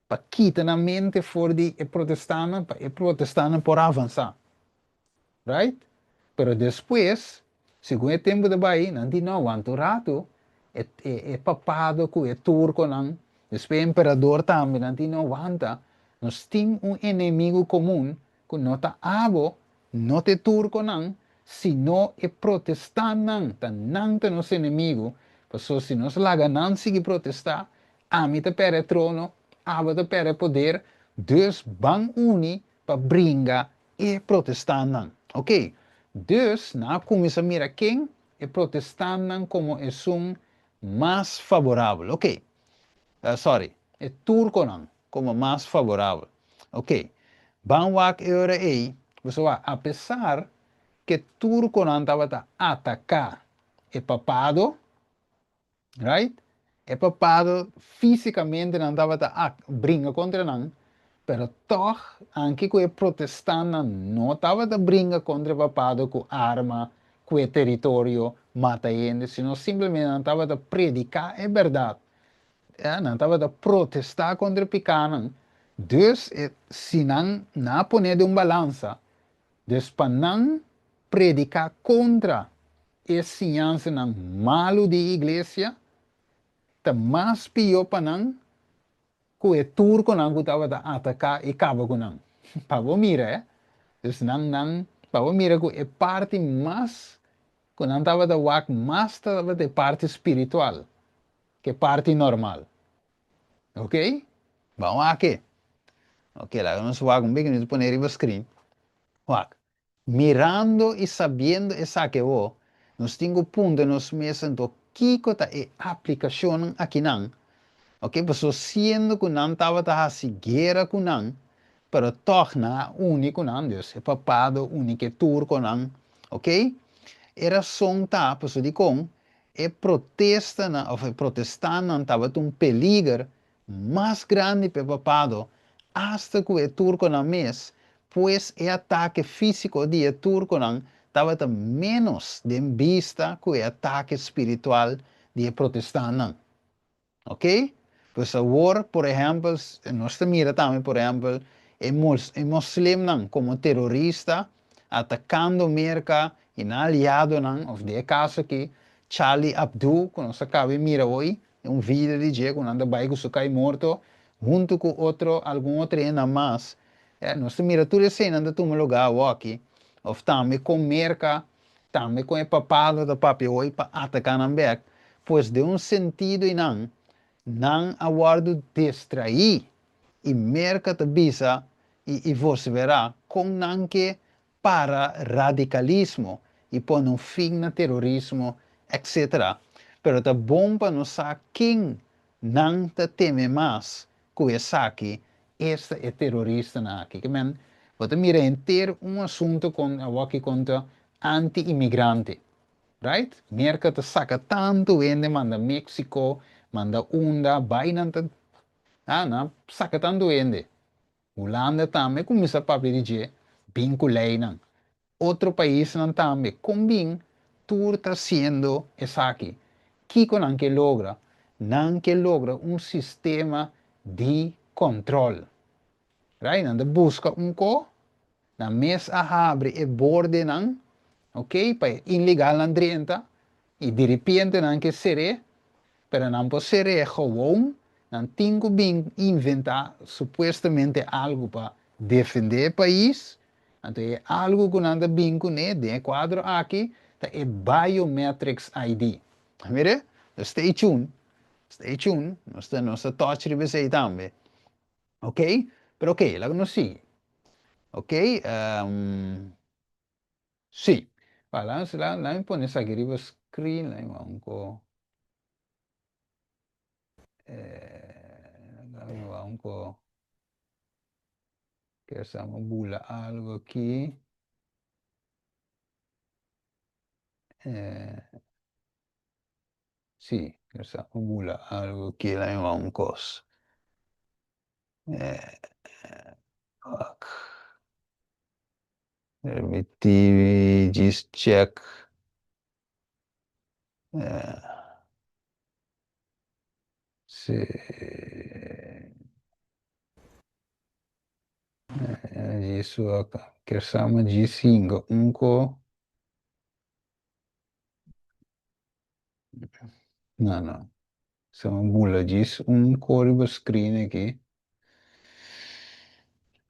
para quitar a mente fora de protestante, para o protestante por avançar. Right? Pero depois, segundo o tempo de Bahia, não aguenta rato, é papado com o turco, depois o imperador também, não aguanta. Nós temos inimigo comum, que não está abo, não é turco, sino é protestante, não é nosso inimigo. Porque se nós laga não seguir protestar, a mim te pere trono, abo te pere poder, dus bang uni para bringar e protestante. Ok? Dus, na comissão mira quem é protestante como é um mais favorável. Ok? Sorry, é turco não, como mais favorável. Ok? Vamos agora aí, pessoal, apesar que turco não estava a atacar o papado, right? O papado fisicamente não estava a brincar contra não, pero toch, anche que o protestante não estava a brincar contra o papado com arma, com o território, mata gente, sino simplesmente não estava a predicar a verdade. Não estava a protestar contra o pecado. Dus, se não poner de balança, dus para não predicar contra a ensinança malo de igreja, está mais pior para não que o turco não estava a atacar e acaba com não. Para você mirar, dus para você mirar que a parte mais, que não estava a wak mais estava a parte espiritual, que a parte normal. Ok? Vamos aqui. Ok, lá vamos wak um pouquinho de poner no screen. Wak. Mirando e sabendo essa que eu, nós temos ponto nos meses do que é a aplicação aqui não. Ok, pessoas sendo que não estava a seguir com não, pero torna único não, Deus é papado único turco não, ok? Era som tá, pessoa de com, é protesta não, ou protestar não estava um peligro mais grande para papado, hasta que o turco não mês, pois o ataque físico de turco não estava menos de vista que o ataque espiritual de protestante não, ok? Pues agora, por exemplo, nós mira também, por exemplo, é muslim não, como terrorista, atacando América e aliado não, ou de caso que Charlie Hebdo, que nós acabamos de mirar hoje, vídeo de dia, quando anda baixo, que cai morto, junto com algum outro ainda mais. Nós mira tudo isso ainda anda tomando lugar aqui, ou também com América, também com o papado da papel hoje para atacar América, pois de sentido e não aguardo distrair e merca te bisa e você verá com não que para radicalismo e pôr um fim no terrorismo, etc. Pero tá bom para nós saber quem não te teme mais que esse aqui, este é terrorista aqui. Que men, você mira inteiro assunto aqui contra anti-imigrante, right? Merca te saca tanto gente, manda México, manda onda, Binance, saca tanto gente. Holanda também começa a dizer, vinculei não. Outro país não também, combin, tudo está sendo essa aqui. Que não que logra? Não que logra sistema de controle. Right? Não busca co, na mesa abre e borde não, ok? Para ilegal não 30, E de repente não que seré, pero não pode ser gewoon, não tenho bem inventar supostamente algo para defender o país, então é algo que não bem com de quadro aqui, é Biometrics ID. Mire, stay tuned, não está touch de você também, ok? Pero ok, lá não sigue, ok? Sim, lá me põe essa aqui, screen, lá vamos vamos que estamos bula algo aqui. Sì, que estamos bula algo aqui lá em Vancos. Ok. Permitir, just check. Se isso que estamos dizendo um co. Não. Estamos bula diz um código screen aqui.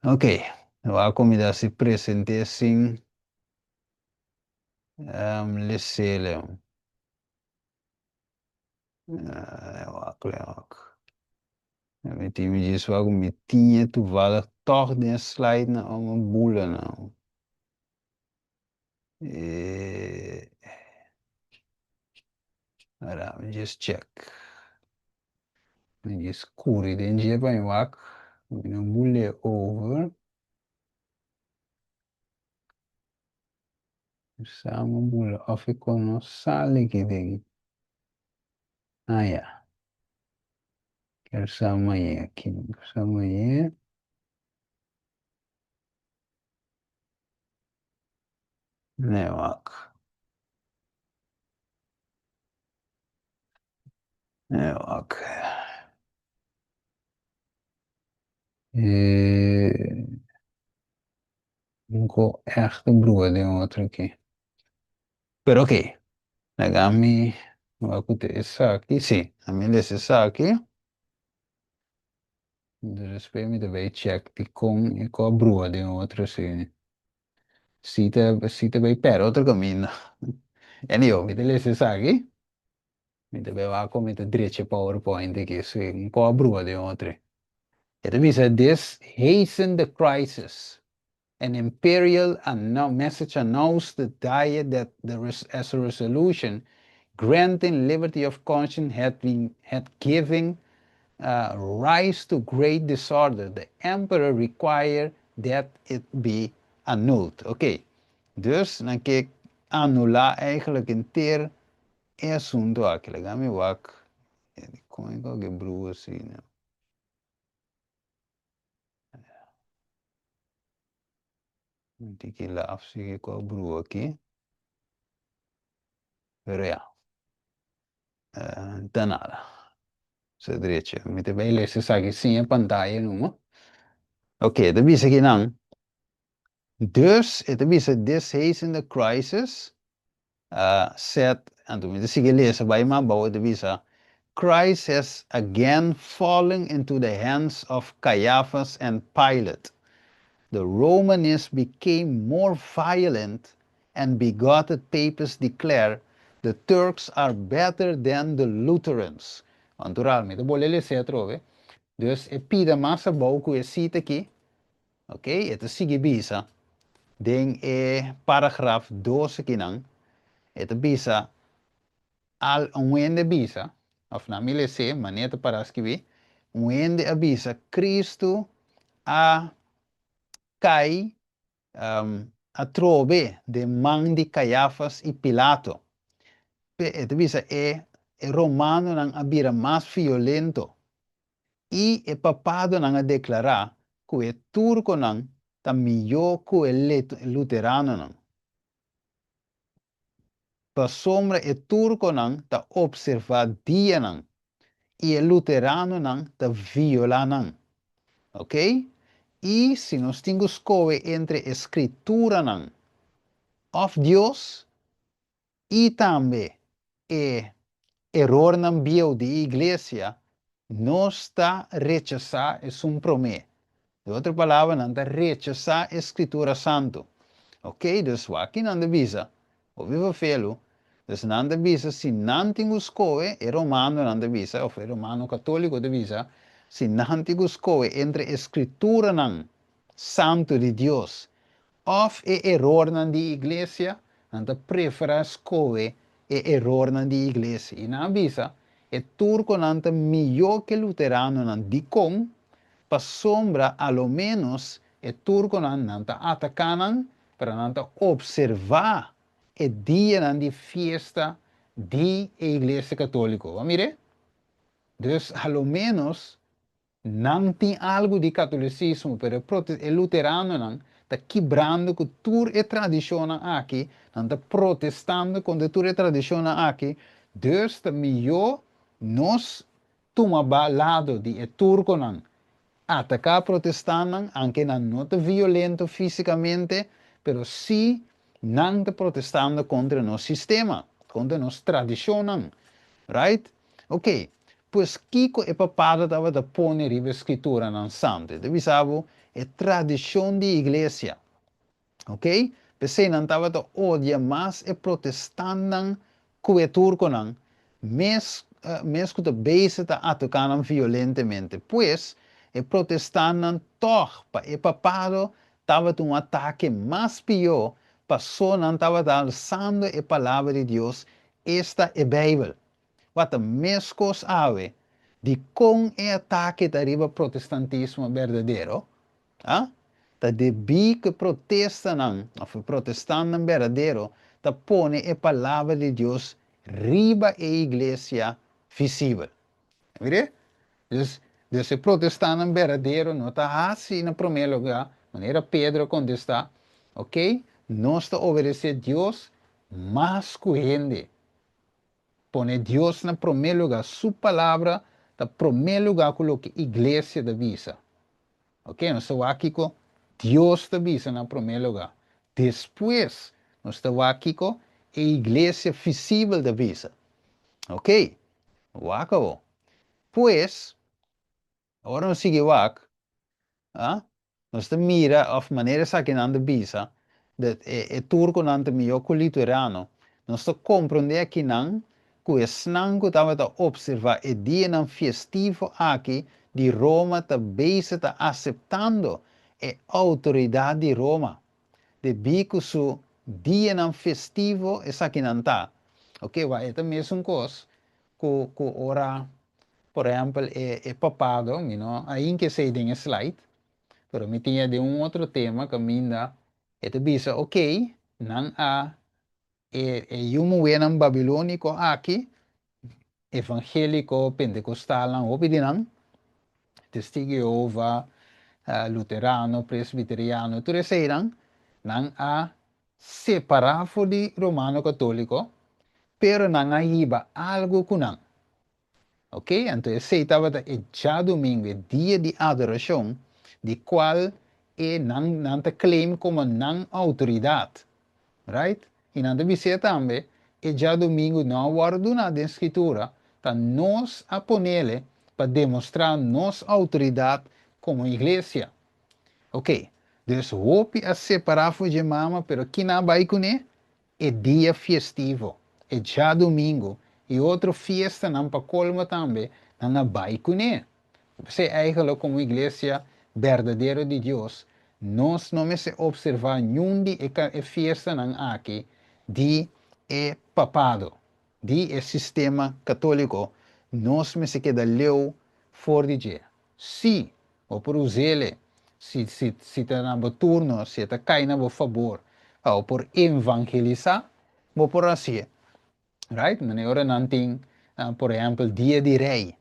Ok. A comida se presente assim. Lesele. Metti diz algo me tinha tu vala toch den slide na uma bula não. Ora, just check. Just curi den dia vai wak. No bule over. Sama bula of ikono sale que vem. Ah, ja. Quero sama aqui. Sama Newak. Newak. Nunca echt broer de outro aqui. Pero ok. Nagami. Wakute essa aqui. Sim. A minha essa aqui. Después me deve check e com a brua de outro assim. Se te vai per outro caminho. E io mi deve essa aqui. Mi deve va come te direito PowerPoint que assim com a brua de outro. It means that this hasten the crisis. An imperial message announced the diet that as a resolution granting liberty of conscience had given rise to great disorder. The emperor required that it be annulled. Oké, dus dan kijk annulla eigenlijk inteer assunto aqui. Legami wak. Como é que gebruik assim? Tiki la afsige com a brua aqui. Pero ja. Então nada. Sa direita. Me te vai ler se sabe sim a pantalla não? Ok, dat is aqui não. Dus, het is this haste in the crisis. Said, en toen we sige lezen bij mijn bouw, het is Christ has again fallen into the hands of Caiaphas and Pilate. The Romanists became more violent and bigoted papists declare the Turks are better than the Lutherans. Naturalmente, vou ler isso trove. Dus, e pida massa bouw que é cita aqui. Ok? Het is sige bisa. Den e paragraf 12 aqui não. Het bisa al uende bisa, of na mile se, maneta para escrever, uende abisa, Cristo a cai a trove de man de Caiafas e Pilato. Het bisa romano nang abira mais violento. E papado nang a declarar que o turco nang ta melhor que o luterano nang. Pa sombra e turco nang ta observar dia nang. E o luterano nang ta viola nang. Ok? E se nós temos escolha entre escritura nang of Deus e também error na bio de igreja não está rechazar es un promessa. De outra palavra, não está rechazar a escritura santo. Ok? Dus aqui não visa. O vivo felo. Dus não visa se não tem escoe, é romano não visa, ou é romano católico de visa, se não tem escoe entre a escritura não santo de Deus, ou é error na de igreja, não prefere escoe é error na de igreja. E não visa, é turco não melhor que luterano não de com, para sombra, a lo menos, é turco não atacando, para não observar o dia de festa da Igreja Católica. Vamos ver? Então, a lo menos, não tem algo de catolicismo, mas o luterano não está quebrando com toda a tradição aqui, não está protestando com toda a tradição aqui. Então, é melhor nós tomar lado de turco não. Atacar protestando, aunque não é violento fisicamente, pero sí não está protestando contra nosso sistema, contra nossa tradição, right? Ok, pues Kiko é papado estava de pôr a escritura na santo, deve saber, é tradição de igreja, ok? Pensei não estava de odia mais é protestando que é turco, não, mesmo que a base está atacando violentamente, pues, e protestando toch, e papado estava um ataque mais pior, passou não estava alçando a palavra de Deus, esta é a Bíblia. Wat mais coisa ave de com o ataque da riba protestantismo verdadeiro, ah? Da de bi que protesta não, ou protestante verdadeiro, da põe a palavra de Deus riba a igreja visível. Vê? Desse protestante verdadeiro não está assim no primeiro lugar, maneira Pedro contesta, ok? Nós está obedecendo a Deus, mas correndo. Põe Deus no primeiro lugar, sua palavra, no primeiro lugar, coloca a igreja da visa. Ok? Nós estamos aqui com Deus da visa no primeiro lugar. Depois, nós estamos aqui com a igreja visível da visa. Ok? Acabou. Pois, agora nós seguimos aqui. Nós mira of maneira que não visa, é turco não é melhor que o litorano. Nós compreender que não, que o não que estava a observar o dia não festivo aqui de Roma está está aceitando a autoridade de Roma. De bico su dia não festivo é aqui não está. Ok, vai é também uma coisa que ora, por exemplo, é papado, aí que sei tem slide. Pero me tinha de outro tema que ainda é bisa, ok, não há um em babilônico aqui, evangélico, pentecostal, não obede não, testigo de Jeová, luterano, presbiteriano, tudo isso não há separado de romano católico, pero não há iba algo com não. Ok? Então, esse estava já domingo, dia de adoração, de qual não te claim como não autoridade, right? E não deve ser também, já domingo não guardo nada da escritura, para nós a ponele para demonstrar nossa autoridade como igreja. Ok? Dus hoop a separar de mama, pero que não vai com é dia festivo, é já domingo, e outra festa não para colma também, não vai com Você eigenlijk como igreja verdadeira de Deus, nós não se observar nenhum de festa não aqui de papado, de sistema católico, nós me se queda leu fora de dia. Se ou por usar se está na turno, se está cai na favor, ou por evangelizar, ou por assim, right? Maneira não tem, por exemplo, dia de rei,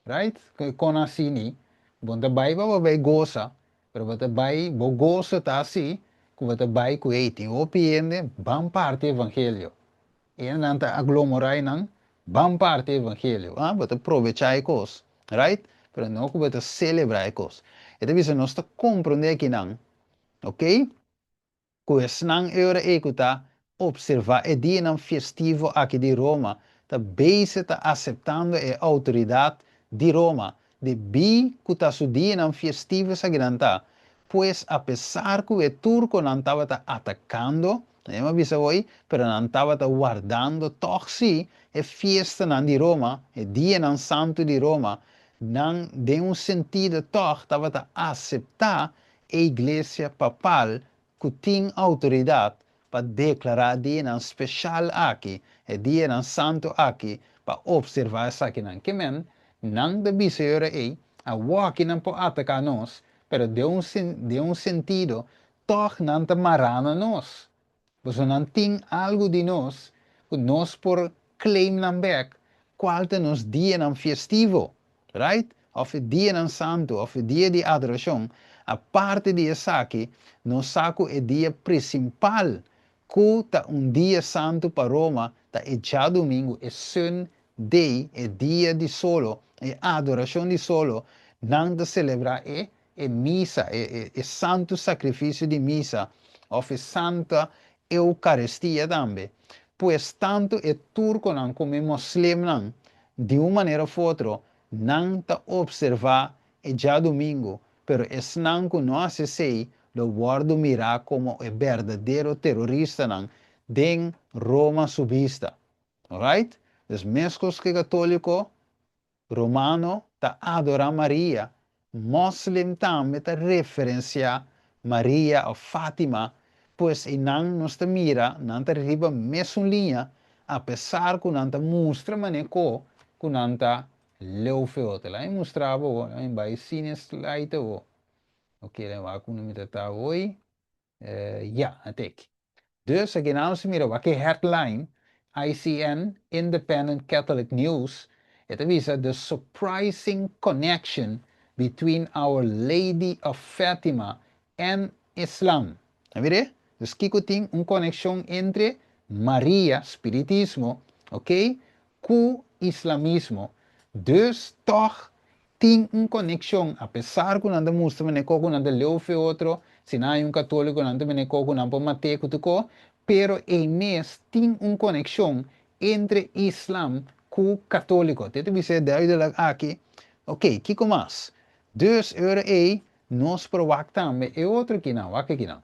right? Com assim, bom bai vai goza, pero bai bo goza tá assim, que bai com eiti, o piende, bam parte evangelho. E não tá aglomerai não, bam parte evangelho, bota aproveitar cos, right? Pero não que bota celebrar cos. Então você nós está compreender que não, ok? Que não era ecutar observar o dia não festivo aqui de Roma, está base está aceptando a autoridade de Roma, de bi que está subindo festivo sagranta, pues a pesar que o turco não estava atacando, não avisa hoje, pero não estava guardando, toch sim, a festa de Roma, o dia santo de Roma, não de sentido toch estava a aceitar a igreja papal que tem autoridade para declarar dia especial aqui, e dia santo aqui, para observar isso aqui não. Que men, não deve ser aí, a walk não pode atacar nós, pero de sentido, toch não te marana nós. Você não tem algo de nós, que nós por claim nam back, qual te nos dia nam festivo, right? Of o dia nam santo, of o dia de adoração, a parte de essa aqui, nós saco o dia principal, que tá dia santo para Roma, tá é já domingo, é Sunday, é dia de solo, é adoração de solo, não de celebrar é missa, é santo sacrifício de missa, of santa Eucaristia também. Pois tanto é turco não como é muslim não, de uma maneira ou outra, não está observar é já domingo, pero es não que nós sei, lo guardo mirar como é verdadeiro terrorista não, de Roma subista. Alright? Os mesmos que católico, romano, está adorar Maria, muslim também está referenciar Maria ou Fátima, pois e não nos mira, não está arriba mesmo linha, apesar que não está mostra maneco, que não está leu feote. Lá mostrava, em vai cine slide o. Ok, dan waar kunnen we dat daar hooi? Ja, het ik. Dus ik gaan we mira, wat headline ICN Independent Catholic News. Het is the surprising connection between Our Lady of Fatima and Islam. ¿Ve? Dus kiko ting conexão entre Maria, spiritismo, ok, com islamismo. Dus toch tem conexão, apesar que não mostra que não leu fe outro, se não é católico não tem que não pode matar tudo, pero em mês tem conexão entre Islam com católico. Dit is duidelijk aqui. Ok, kiko mais. Dus nós verwachten e outro que não, aqui não.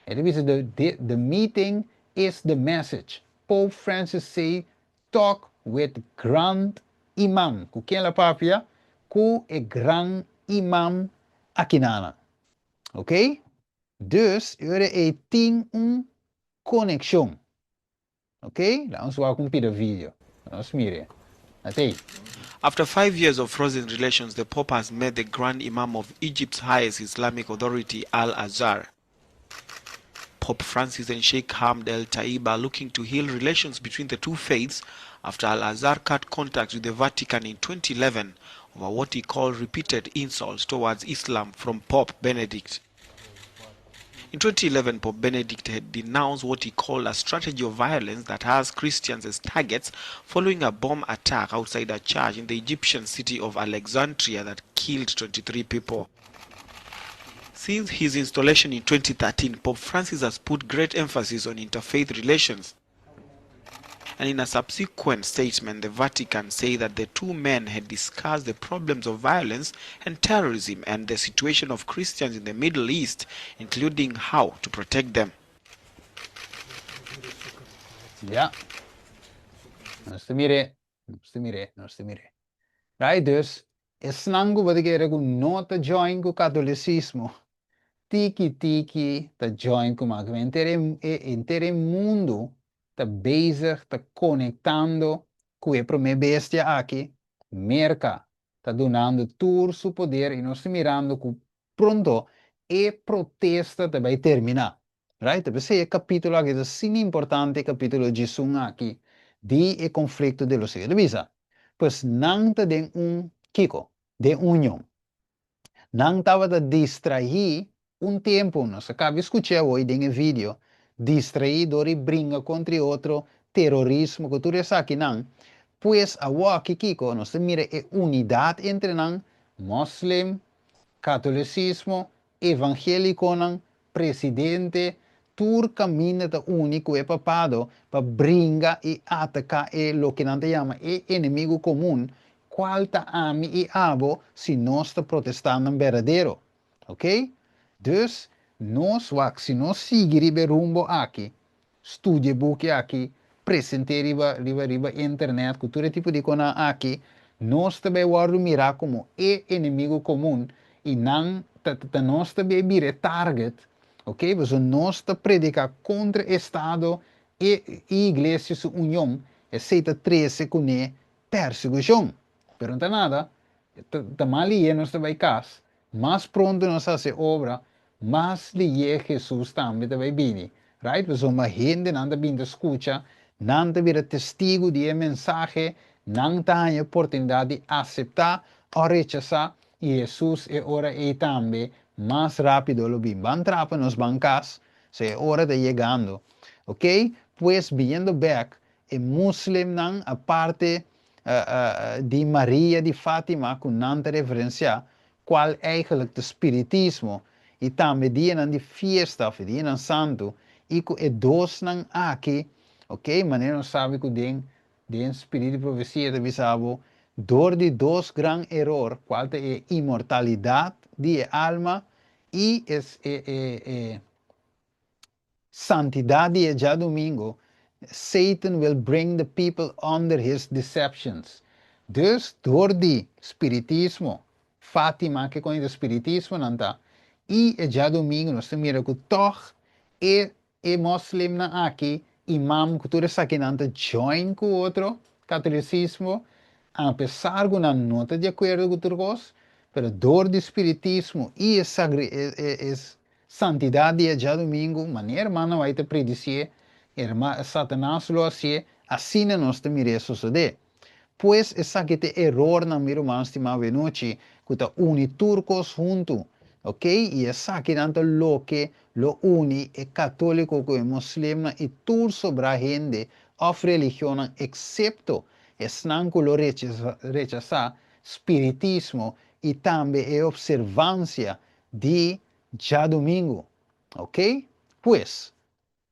The meeting is the message. Pope Francis say, talk with Grand Imam. Quem é a papia? Com o Grand Imam Akinana. Ok? Dus, tem conexão. Ok? Vamos lá com o vídeo. Vamos mirar. Até. After 5 years of frozen relations, the Pope has met the Grand Imam of Egypt's highest Islamic authority, Al-Azhar. Pope Francis and Sheikh Hamd El-Taib are looking to heal relations between the two faiths after Al-Azhar cut contacts with the Vatican in 2011 over what he called repeated insults towards Islam from Pope Benedict. In 2011, Pope Benedict had denounced what he called a strategy of violence that has Christians as targets following a bomb attack outside a church in the Egyptian city of Alexandria that killed 23 people. Since his installation in 2013, Pope Francis has put great emphasis on interfaith relations. And in a subsequent statement, the Vatican said that the two men had discussed the problems of violence and terrorism and the situation of Christians in the Middle East, including how to protect them. Ja. Nós mire. Right, dus, is nangu wat ik er nota join com catolicismo. Tiki, ta join com a inteiro mundo. Está bezig, está conectando com a primeira bestia aqui, merca, está donando todo seu poder e nós estamos mirando que pronto a protesta vai terminar. Right? Esse capítulo aqui é sim importante, capítulo de Jesus aqui, de conflito de los siglos. Pois não tem kiko, de união. Não estava a distrair tempo, nós acabamos de escutar hoje em vídeo, distraído e brinca contra outro terrorismo que tudo isso aqui não, pois a aqui kiko nós mira a unidade entre não muslim, catolicismo, evangélico não, presidente, tur caminho tá único é papado para brincar e atacar lo que não te chama inimigo comum, qual tá ami e abo se nós está protestando verdadeiro, ok? Dus, se nós seguir rumbo aqui, estude book aqui, presente riba internet, cultura tipo de coisa aqui, nós também vamos mirar como inimigo comum e não nós também vira target, ok? Mas nós predicar contra o Estado e igreja sua união, e seita 13 com perseguição. Pero não nada, tamali nós também cas, mais pronto nós fazer obra, mais lhe Jesus também vai vir. Right? Mas uma gente não está escuta, não está testigo de mensagem, não tem a oportunidade de aceitar ou rechazar, e Jesus é hora e também mais rápido lo bem. Van trapa nos bancas, se é hora de chegando. Ok? Pues vindo back, é muslim não, a parte de Maria de Fátima, com nanta referência, qual eigenlijk o espiritismo, e também dia de fiesta, dia santo, e que é dois não aqui, ok? Mas não sabe que den espírito de profecia de bisabo, door de dois gran error, qual é imortalidade de alma e santidade já domingo, Satan will bring the people under his deceptions. Dus door die spiritismo, Fátima que conhece o espiritismo, não tá? E já domingo nós temos que toch e muslim na aqui, imam que tudo isso aqui não tá join com outro catolicismo, apesar que não nota de acordo com outros, pero door de espiritismo e santidade já domingo, maneira mana vai te predizer, Satanás lo hace, assim nós temos suceder. Pues essa que te error na miro estimado noite, que ta uni turcos junto, ok? E essa que tanto lo que lo uni é católico com muslima e tur sobre a gente of religião, excepto esnanco lo rechazar spiritismo e também a observância de já domingo, ok? Pues,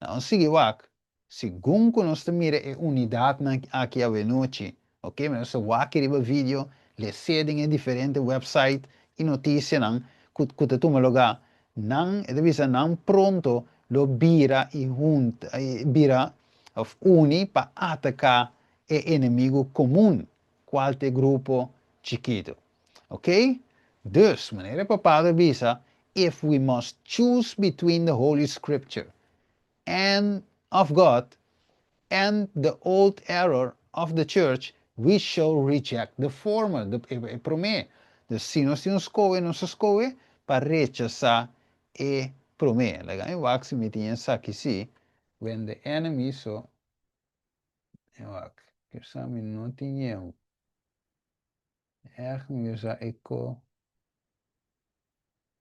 não sigue wak, segundo nós mira a unidade aqui a noite, ok? Mas nós wak riba vídeo, le cedem em diferentes websites e notícias não, que toma lugar, não, não pronto lo bira e junta, bira of uni para atacar o inimigo comum, qualquer grupo chiquito, ok? Dus, maneira papada visa, if we must choose between the Holy Scripture and of God and the old error of the church, we shall reject the former. Promê. Se nós escolhe para rechazar e promê. Legal? Eu acho que me tinha aqui sim. When the enemy so, eu acho que essa me não tinha. Essa eco.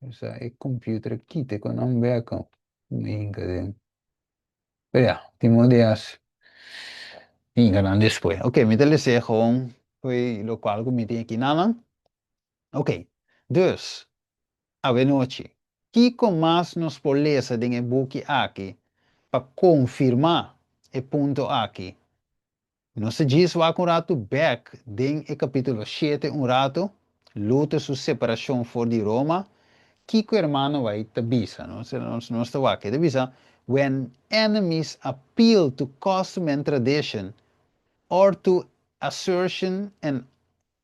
Essa é computer aqui, te com não vê com. Minga. Ja, Timotheus. Inga dan después. Ok, me le zeg gewoon, lo qual que me tem aqui nalang. Ok, dus, a noite, Kiko mais nos poleza de book aqui, para confirmar o ponto aqui. Nós diz um rato back, den capítulo 7 rato, luta sua separação fora de Roma, Kiko hermano vai te bisa, não está aqui, te bisa, when enemies appeal to custom and tradition, or to assertion and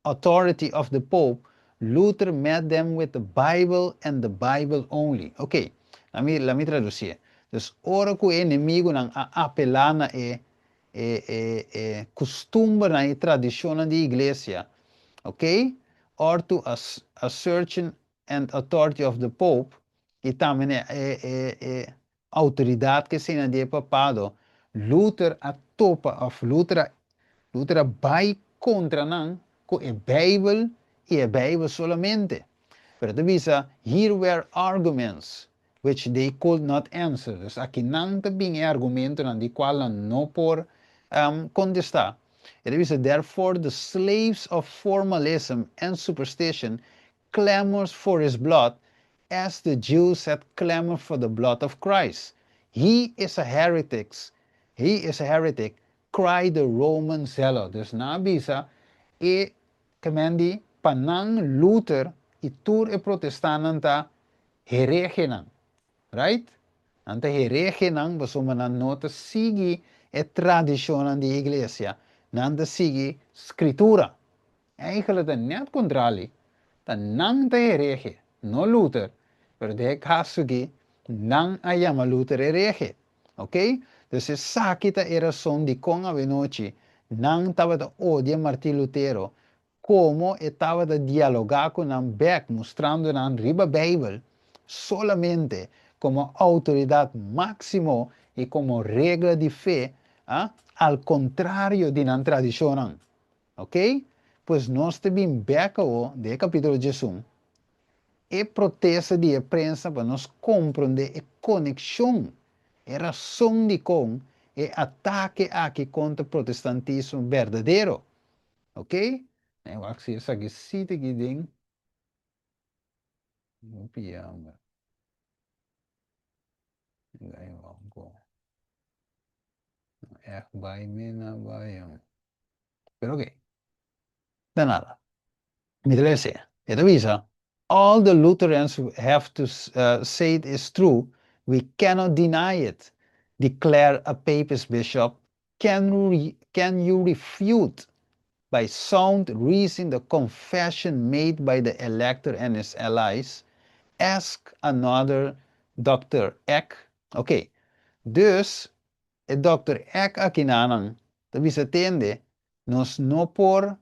authority of the Pope, Luther met them with the Bible and the Bible only. Ok, let me traduzir. Dus, ora que o inimigo não apela na costume, na tradição da igreja, ok? Or to assertion and authority of the Pope, e também autoridade que se de papado, Luther a topa of Luther vai contra não com a Bíblia e a Bíblia solamente. Pero divisa, here were arguments which they could not answer. Dus aqui não tem argumento de qual não por contestar. E divisa, therefore the slaves of formalism and superstition clamors for his blood as the Jews had clamored for the blood of Christ. He is a heretic. He is a heretic. Cry the Roman zealot. Dus na bisa, kemendi panang Luther, itur e protestananta heregenang. Right? Ante heregenang, basoma na nota sigi e tradisjonen di iglesia. Nanda sigi scritura. Eigenlijk dan net contrali. Dan nang te herege, no Luther. Pero de caso que nang ayama Luther herege. Ok? Dus es sakita era son di con avenochi. Nang tava da odia Martín Lutero. Como estava da dialogar con an Beck, mostrando an riba Bible solamente como autoridad máximo y como regla de fe, al contrario de la tradición. ¿Ok? Pues nós também becao de capítulo de Jesús e protesta de prensa para nós compreender a conexão, a razão de com e ataque aqui contra o protestantismo verdadeiro. Ok? Eu acho que isso aqui cita que tem. Não piama. Vai me na vai. Pero ok. De nada. Me dice, Visa, all the Lutherans have to say it is true. We cannot deny it. Declare a papist bishop. Can you refute by sound reason the confession made by the elector and his allies? Ask another Dr. Eck. Okay, dus Dr. Eck aqui nanang, Visa tende, nos no por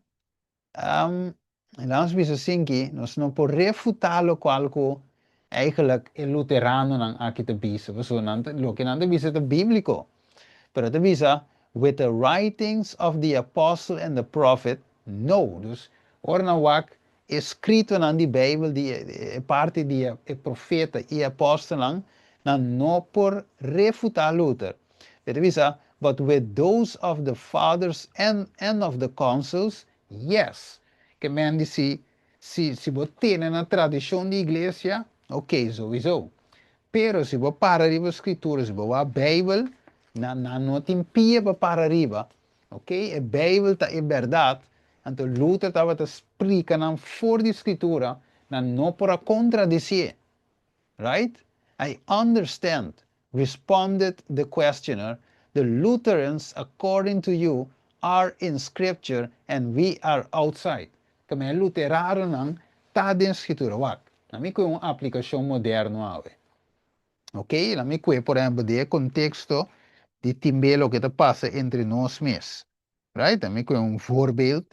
Laat ons zien, nós não podemos refutar o qual eigenlijk é luterano não aqui te bisa, lo que não te bisa é bíblico, pero te bisa with the writings of the apostle and the prophet, no, dus ora na wak escrito na die Bijbel, die parte die profeta e apóstolo não por refutar Luther, te bisa, but with those of the fathers and of the councils, yes. Que men dice, si vos tienen la tradición de iglesia, ok, sowieso. Pero si vos para arriba escritura, si vos va a Bijbel, no te impide para arriba, ok? A Bijbel é verdade, então Luther estava te explicando voor die escritura, não para contradizer, right? I understand, responded the questioner, the Lutherans, according to you, are in scripture and we are outside. Kami luterano nang tada em escritura. Wak, nami ko yung aplikasyon moderno awe. Ok? Nami ko por exemplo, de contexto de timbelo que te passa entre nós mesmos. Right? Nami ko yung voorbeeld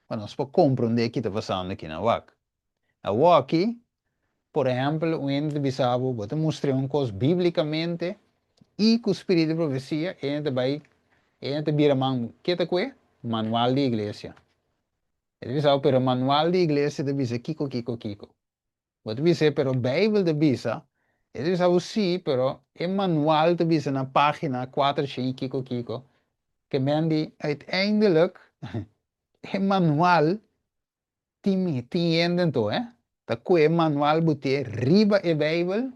para nós para compreender que está passando aqui na Wak. A Waki, por exemplo, o ente bisabo, você mostra um coisa biblicamente e com o espírito de profecia, ente vai, ente vira man, que te que? Manual de igreja. Ele diz, pero manual de igreja de bisa kiko. Wat dice, pero Bijbel de bisa, ele diz, sim, pero é manual de bisa na página 4, 5, kiko. Que men die uiteindelijk, é manual, tienden to, Dat koe manual bute, riba e Bijbel,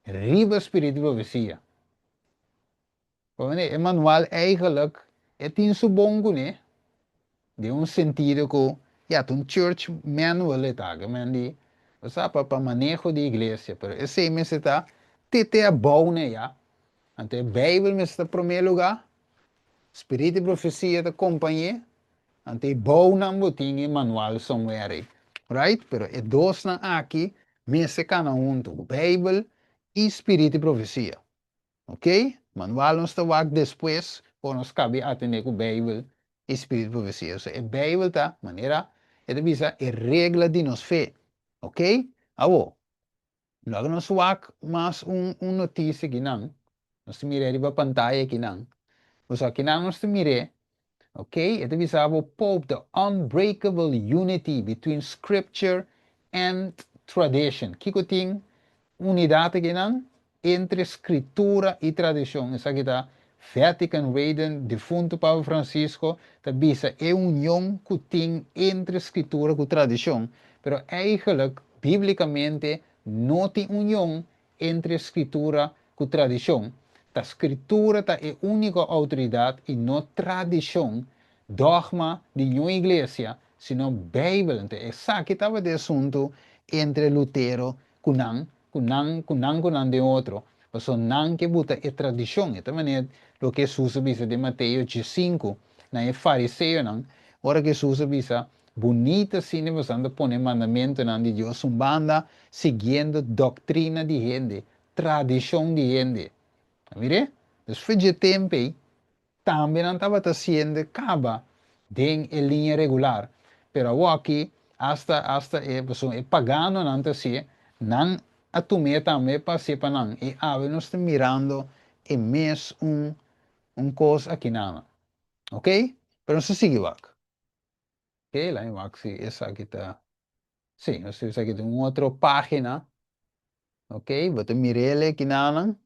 riba espírito de profecia. É manual eigenlijk, é tin subongo, né? De un sentido que ya un church manual está que mendi o sea para manejo de iglesia pero ese mes está tete a bone ya ante Bible me está primeiro lugar espírito de profecia da companhia ante bom não botinho manual somewhere right pero é dois na aqui me se cana junto Bible e espírito de profecia ok manual não está wak depois ou nos cabe atender com Bible espírito de profecia. O sea, a Bíblia está maneira, ele visa a regra de nos fé, ok? Abo, logo nos wak mais notícia aqui não, nós mirei a pantalla aqui não, o sea, aqui não nós mirei, ok? Ele visa abo Pope the unbreakable unity between Scripture and tradition. Kiko ting unidade aqui não entre escritura e tradição. Isso aqui está Vatican Reden, defunto Papa Francisco, tabisa é união que tem entre escritura e tradição, pero eigenlijk, biblicamente, não tem união entre escritura e tradição. La escritura ta é única autoridade e não tradição, dogma de nenhuma igreja, sino Bíblia. Então, essa que estava de assunto entre Lutero com de outro. Mas não que buta é tradição. Então, maneira, o que Jesus diz de Mateus 5, não é fariseu, não. Ora que Jesus diz, bonita sim, você anda põe mandamento não de Deus, banda seguindo doutrina de gente, tradição de gente. Mire? Dus voor je tempo também não estava sendo caba em linha regular. Pero aqui, hasta é pagando não está se, não a tumé também para se para não. E a nós estamos mirando e mês coisa aqui não. Ok? Pero não se sigue vak. Ok? Lá em vak se essa aqui está. Sim, nós temos aqui uma outra página. Ok? Vou te mirar aqui não.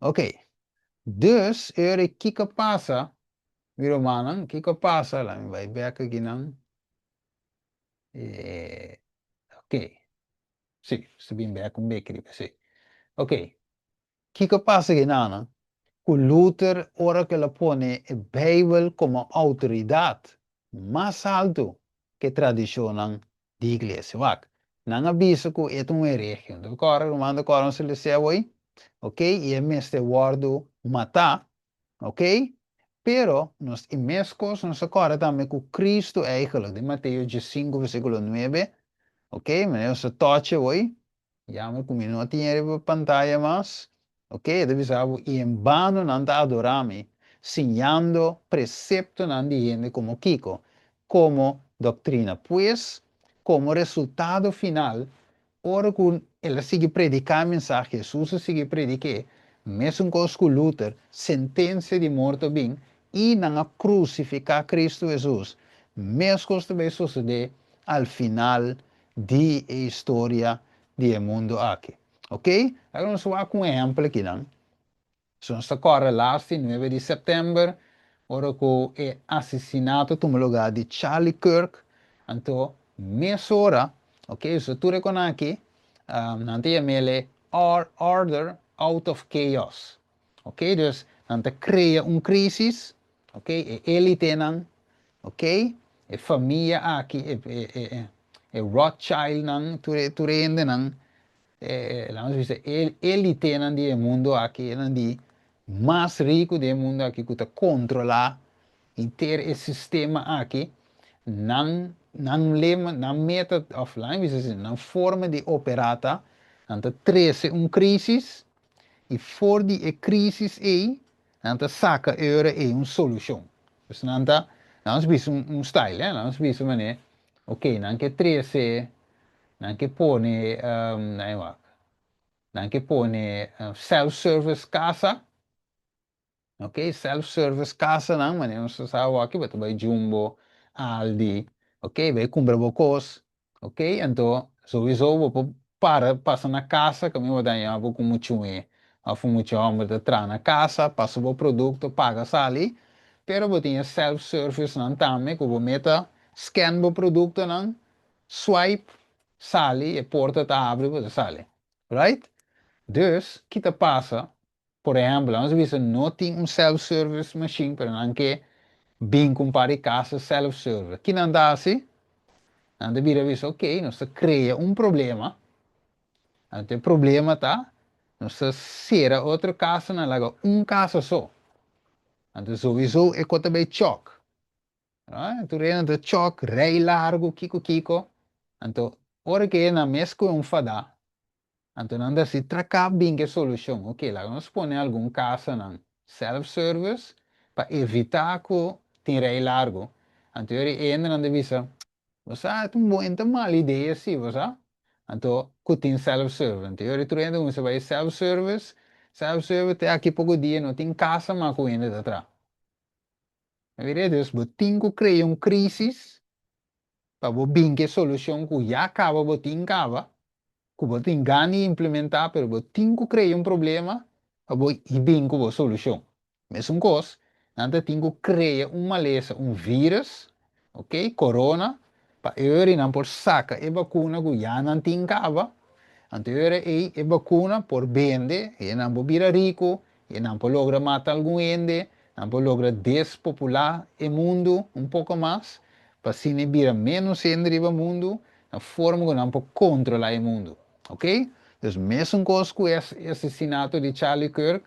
Ok. Dus, o que passa, viro manan, o que passa, lá vai back aqui não, ok, sim, se bem back bakery, sim, ok, o que passa aqui não, o Luther, ora que ele põe a Bíblia como autoridade mais alto que tradição da igreja, vak, não avisa que é um herege, então, agora, manda agora se lhe hoje, ok, e é mestre guardo matar, ok? Pero nos imescos nos agora também com Cristo eigenlijk, de Mateus 5, versículo 9, ok? Mas eu só toque hoje, já me comi não tinha pantalla mais, ok? Deve ser e em vano não está adorando, ensinando precepto não de gente como Kiko, como doutrina, pois, como resultado final, ora que ele sigue predicar a mensagem, Jesus sigue predicar, mesmo com Luther, sentença de morte bem, e não crucificar Cristo Jesus. Mesmo coisa vai suceder ao final da história do mundo aqui. Ok? Agora nós vamos com um exemplo aqui, não? So, nós corre lá, 9 de setembro, ora que é assassinato no lugar de Charlie Kirk, então, meia hora, ok? So, tu reconhece aqui, não tem order out of chaos. Ok? Dus, não cria crise, ok? E ele tem, ok? E família aqui, Rothschild, não, tu rende, não, vamos dizer, ele tem no mundo aqui, de mais rico do mundo aqui, que controla inteiro esse sistema aqui, não lema, não meta offline, não forma de operata, não trece crise, e for die crise aí, não saca euro é solução. Dus não is style, não is mané, ok, não que trece, não que pone, não que pone self-service casa, ok, self-service casa não, mas não se sabe aqui, mas vai Jumbo, Aldi, ok, vai comprar bocos, ok, então sowieso vou passa na casa, que eu vou dar vou com muito muito homem de entrar na casa, passa o produto, paga ali, pero vou ter self-service não também, que vou meter scan o produto não, swipe, sali e porta tá abre, você sale, right? Dus, que te passa, por exemplo, nós vimos não tem self-service machine, pero não que bem compare casa self-service. Que não dá assim, não deveria ver, ok, nós cria problema, não problema tá, nós será outra casa, não laga casa só. Então, sowieso é quanto bem choque. Tu reina de choque, rei largo, kiko. Então, hora que é na mesma fada, então, não se traca bem que solução. Ok, lá nós põe algum caso não self-service para evitar que tenha rei largo. Então, ele ainda não deve ser. Você tem uma mal ideia assim, você? Então, que tem self-service. Então, ele treina você vai self-service. Self-service tem aqui pouco dia, não tem casa, mas que ainda atrás. Deus, tem que criar crise para bem que solução que já acaba, botin acaba. Que você tem ganho implementar, pero você tem que criar problema para você bem com a solução. Mesma coisa, nada tem que criar maleza, vírus, ok, corona, para eu não por saca a vacuna que já não tem cava, então eu a vacuna por vender, e não por virar rico, y no logra matar algún ende, no logra despopular el mundo un poco más, para si no hubiera menos gente en el mundo, la forma que no controlar el mundo, ok? Dus mesmo cosa com esse assassinato de Charlie Kirk,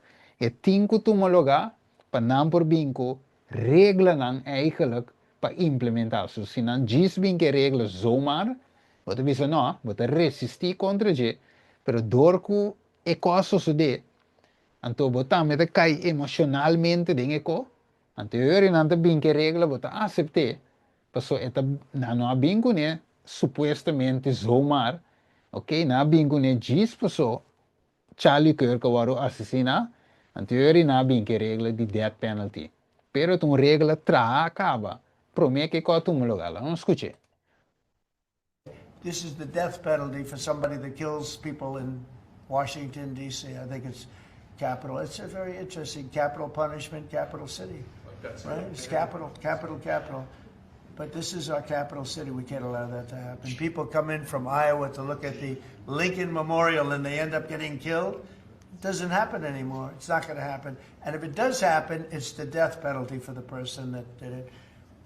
tem que tomar lugar para não por bingo regla não eigenlijk para implementar. So, se não diz bem que regla zomaar, você diz não, você resistir contra ele, pero door que é coisa sucede, então você também cai emocionalmente dentro, então eu não te bem que regla você aceitar, porque eta não há bingo né, supostamente zomaar, ok, na bingo né diz pessoa Charlie Kirk waru assassina, anteriori na bin que regla de death penalty. Pero tu regla tra acaba. Promete que co tu mulogala. Não escute. This is the death penalty for somebody that kills people in Washington, D.C. I think it's capital. It's a very interesting capital punishment, capital city. Right? It's capital. But this is our capital city. We can't allow that to happen. People come in from Iowa to look at the Lincoln Memorial and they end up getting killed. It doesn't happen anymore. It's not going to happen. And if it does happen, it's the death penalty for the person that did it.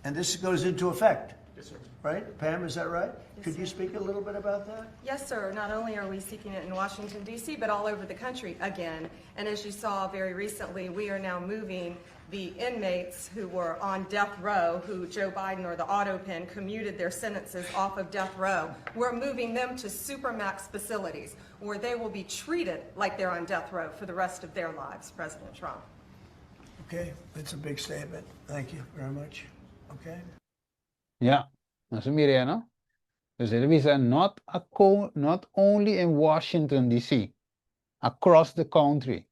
And this goes into effect. Yes, sir. Right? Pam, is that right? Could you speak a little bit about that? Yes, sir. Not only are we seeking it in Washington, D.C., but all over the country again. And as you saw very recently, we are now moving the inmates who were on death row, who Joe Biden or the auto pen commuted their sentences off of death row. We're moving them to supermax facilities where they will be treated like they're on death row for the rest of their lives, President Trump. Okay, that's a big statement. Thank you very much. Okay. Ja, dat is meer no? Dus het is not only in Washington D.C., across the country.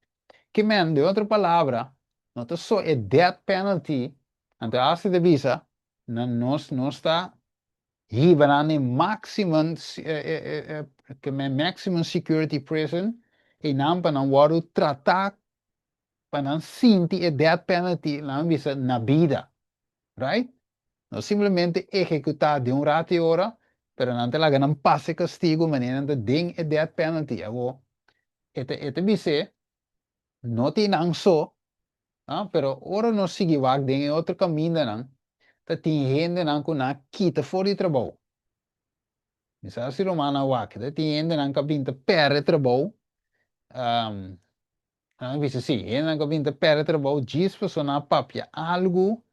Que men, de otra palabra, not so a death penalty, ante hace de visa, no está hiberando maximum, maximum security prison, e não para não waru tratar, para não sentir a death penalty, não visa na vida, right? No simplesmente executar de rato e hora, pero não te laga não passe castigo, mas não te ding a death penalty. Abo, ete visa, não te não só, pero ora não sigue wak ding outro caminho não, te tem gente não com na quita fora de trabalho. Misal si Romana wak, te tem gente não que pinta perde trabalho, não visa sim, gente não que pinta perde trabalho, diz pessoa na papia algo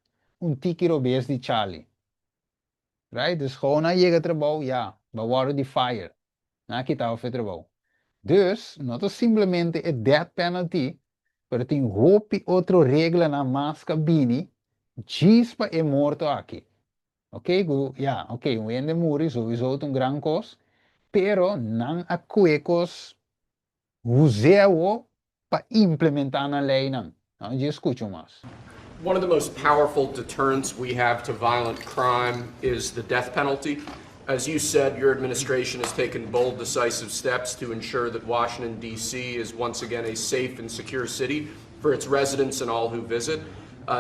tiki robes de Charlie. Right? Dus gewoon na je trabalho, ja, bewaren die fire. Na kita of trabalho. Dus, não simplesmente a death penalty, pero tem roupa outra regra na mas cabine, gispa é morto aqui. Ok? Ja, ok, o ende muri sowieso grande coisa, pero não há cuecos useu para implementar na lei não. Não, já escuto mais. One of the most powerful deterrents we have to violent crime is the death penalty. As you said, your administration has taken bold, decisive steps to ensure that Washington, D.C. is once again a safe and secure city for its residents and all who visit.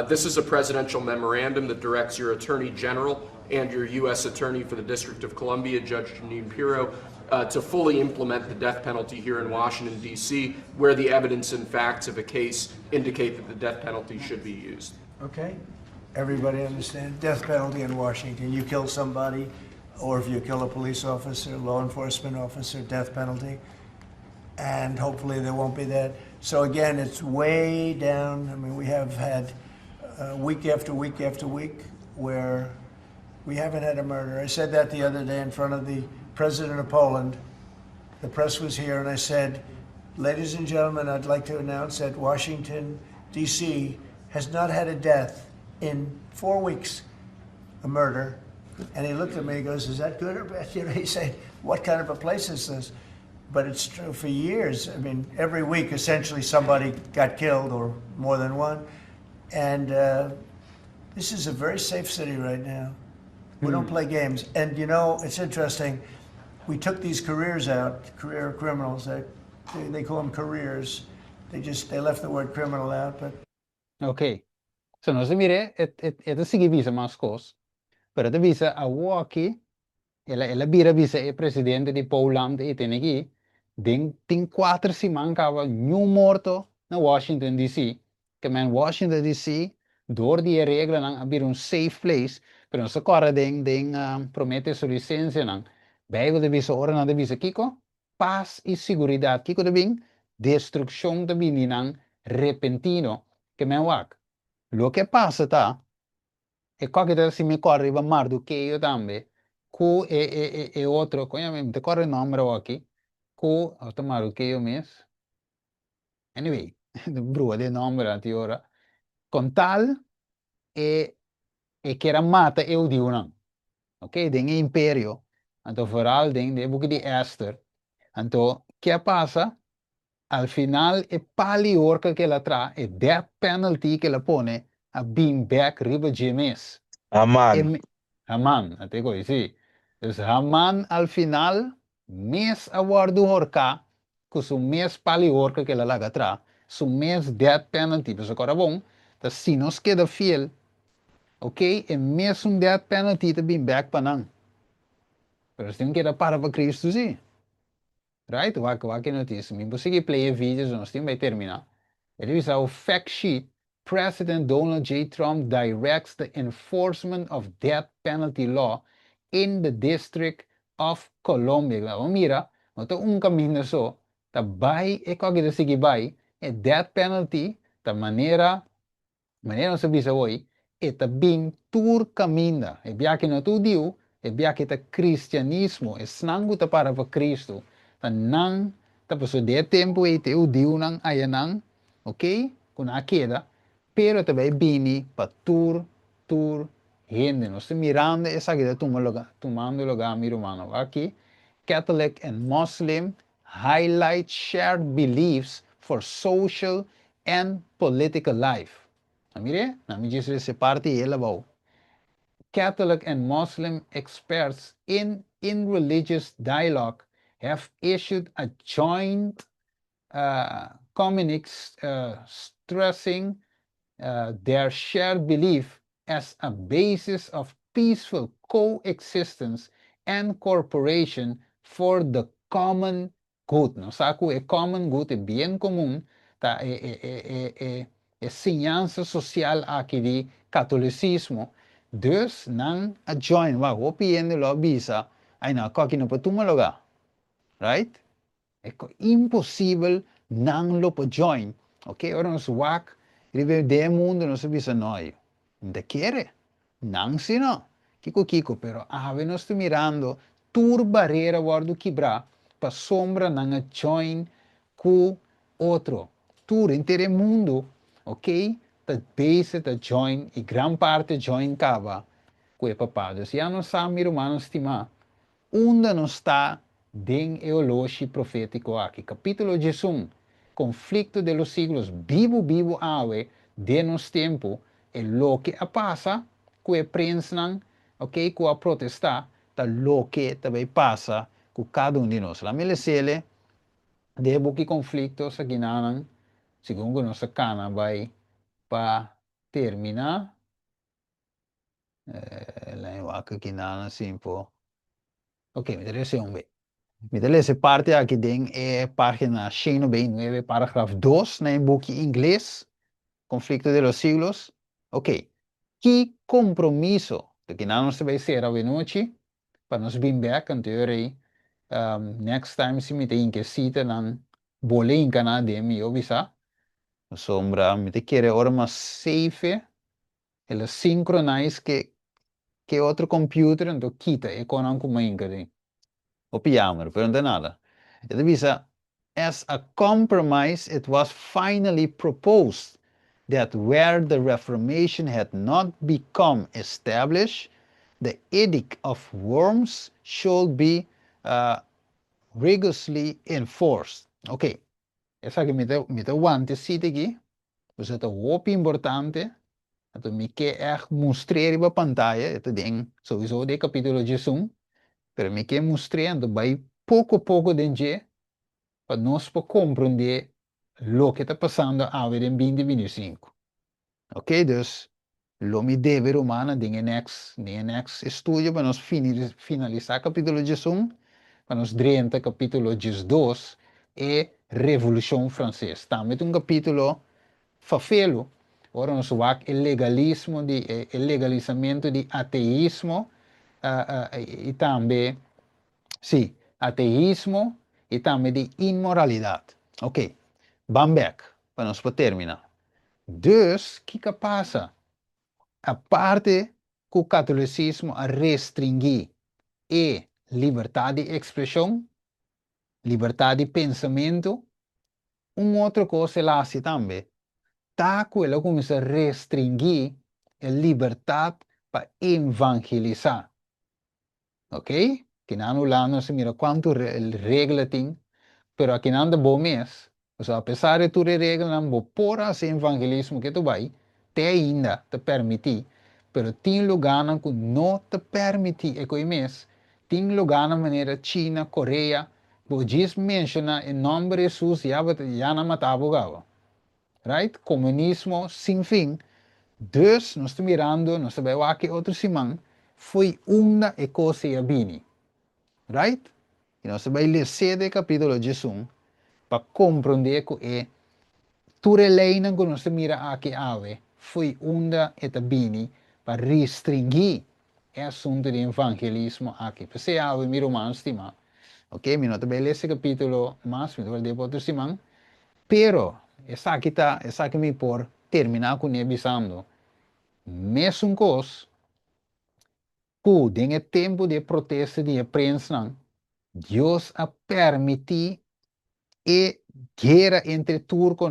This is a presidential memorandum that directs your Attorney General and your U.S. Attorney for the District of Columbia, Judge Jeanine Pirro, to fully implement the death penalty here in Washington, D.C., where the evidence and facts of a case indicate that the death penalty should be used. Okay? Everybody understand? Death penalty in Washington. You kill somebody, or if you kill a police officer, law enforcement officer, death penalty. And hopefully there won't be that. So again, it's way down. I mean, we have had week after week after week where we haven't had a murder. I said that the other day in front of the President of Poland. The press was here, and I said, ladies and gentlemen, I'd like to announce that Washington, D.C. has not had a death in 4 weeks, a murder. And he looked at me, he goes, is that good or bad? You know, he said, what kind of a place is this? But it's true for years. I mean, every week, essentially, somebody got killed, or more than one. And this is a very safe city right now. We don't play games. And, you know, it's interesting. We took these careers out, career criminals. They call them careers. They left the word criminal out. But Ok. So, non si mire, e si visa mas cos. Pero te visa a Waki, ela bira visa e presidente di Poland e tem aqui, tem 4 semanas cava nenhum morto na Washington DC, que men Washington DC, door die regelen nang abir un safe place, pero sa corre den promete su licencia nang, bego de visa ora na de visa kiko, paz y seguridad kiko de bing, destrucción de bing nang repentino, que men wak. Lo que pasa ta, e qualche volta si mi corre va mardu che io tambe, cu e otro, coño, te corre nombre aqui, cu automaru che io mes. Anyway, brua de nombre anti ora. Con tal e che era mata e udiunan. Ok, den imperio. Anto vooral den de boek die Esther. Anto, che passa? Al final e pali orca che la tra e death penalty che la pone a being back riba James. Aman. Haman, até conheci. Dus Haman, al final, mes awardo horka, com o mes pali horka que ela laga tra, su mes death penalty, mas agora bom, tá se nos queda fiel, ok? E mes death penalty tá bem back panang. Pero tem que dar para Cristo, sim. Right? Wak notícia. Me consegui play vídeos, nós temos que terminar. Ele diz o fact sheet. President Donald J. Trump directs the enforcement of death penalty law in the District of Columbia. Mira, ito caminho so, ta bay e kagida sige bay, e death penalty, ta manera não se bisa hoy, e ta bing tur caminda, e biaki no tu diu, e biaki ta cristianismo, e snangu ta para pa Cristo, ta nang, ta paso de tempo e te u diu nang ayanang, ok? Kuna queda, pero também bini para tur gente. Nós estamos mirando essa guida tomando lugar mirumano. Aqui, Catholic and Muslim highlight shared beliefs for social and political life. Mire, na me diz essa parte ela bom. Catholic and Muslim experts in religious dialogue have issued a joint communique stressing their shared belief as a basis of peaceful coexistence and cooperation for the common good. No saco é common good, é bem comum, tá? É ensinança social aqui de catolicismo. Dus nang a join, wa hopiende lo bisa, ay na kaki no patuma lugar, right? É impossível não lo join, ok? Ora nos wak rive de mundo não se bisa noi. Não quer? Não se não. Kiko, pero ave nós tu mirando tur barreira guardo quebrar pa sombra não join com outro. Tur inteiro mundo, ok? Ta base ta join e gran parte join cava com papado. Se já não sabe humano estimar, onde não está den eologi profético aqui. Capítulo 11, conflicto de los siglos, vivo ave de nos tempo, e lo que passa, que prensnan, ok, que a protestar, ta lo que também passa com cada de nós. La melecele, debo que conflictos aqui nanan, segundo nossa cana vai para terminar, lá aqui nanan simpo. Ok, me interessa bem. Essa parte aqui tem página 129, parágrafo 2, no book inglês, Conflicto de los Siglos. Ok. Que compromisso, que não se vai ser a noite, para nos vir back, em teoria, next time se me tem que cita, não bolei em Canadá, me obisa, sombra, me tem que querer hora mais safe, ela sincronize que outro computer, então quita, e com não como ainda, op jammer, pero não nada. It avisa, as a compromise, it was finally proposed that where the Reformation had not become established, the Edict of Worms should be rigorously enforced. Ok, essa que me te cita aqui, dus het is importante, dat me que echt mostreren op pantalla, het ding, sowieso de capítulo 11, pero me que mostrando, vai pouco a pouco dentro, para nós compreender o que está passando a ver em 2025. Ok, dus, lo me deve humana, em next estudio, para nós finalizar capítulo 11, para nós 30 capítulo 12, e Revolução Francesa. Também um capítulo fafelo, ora nós vamos o legalismo, o legalizamento de ateísmo, e também, sim, ateísmo e também de imoralidade. Ok, vamos back, para nós terminar. Dus, o que passa? A parte que o catolicismo a restringir é liberdade de expressão, liberdade de pensamento, outra coisa lá se também. Tá quello começa a restringir a liberdade para evangelizar. Ok? Que não lá não se mira quanto regra tem, pero aqui não é bom mês. O sea, apesar de tudo regra, não vou por esse evangelismo que tu vai, te ainda te permitir, pero tem lugar que não te permite e coi mês. Tem lugar na maneira China, Coreia, vou diz menciona em nome de Jesus já não matava o right? Comunismo sem fim. Dus, nós estamos mirando, nós sabemos aqui outro simão, foi uma coisa e bini. Right? E nós sabemos ler sede capítulo de Jesus para compreender que é tudo lei que nós mira aqui ave foi uma e bini para restringir o assunto de evangelismo aqui. Para ser ave, miro mais estima. Ok? Mi não também ler esse capítulo mais, mi não outro simão. Pero, essa aqui me por terminar com ele avisando. Mesmo coisa, que em tempo de protesta de prensa, Deus a permitir e guerra entre turco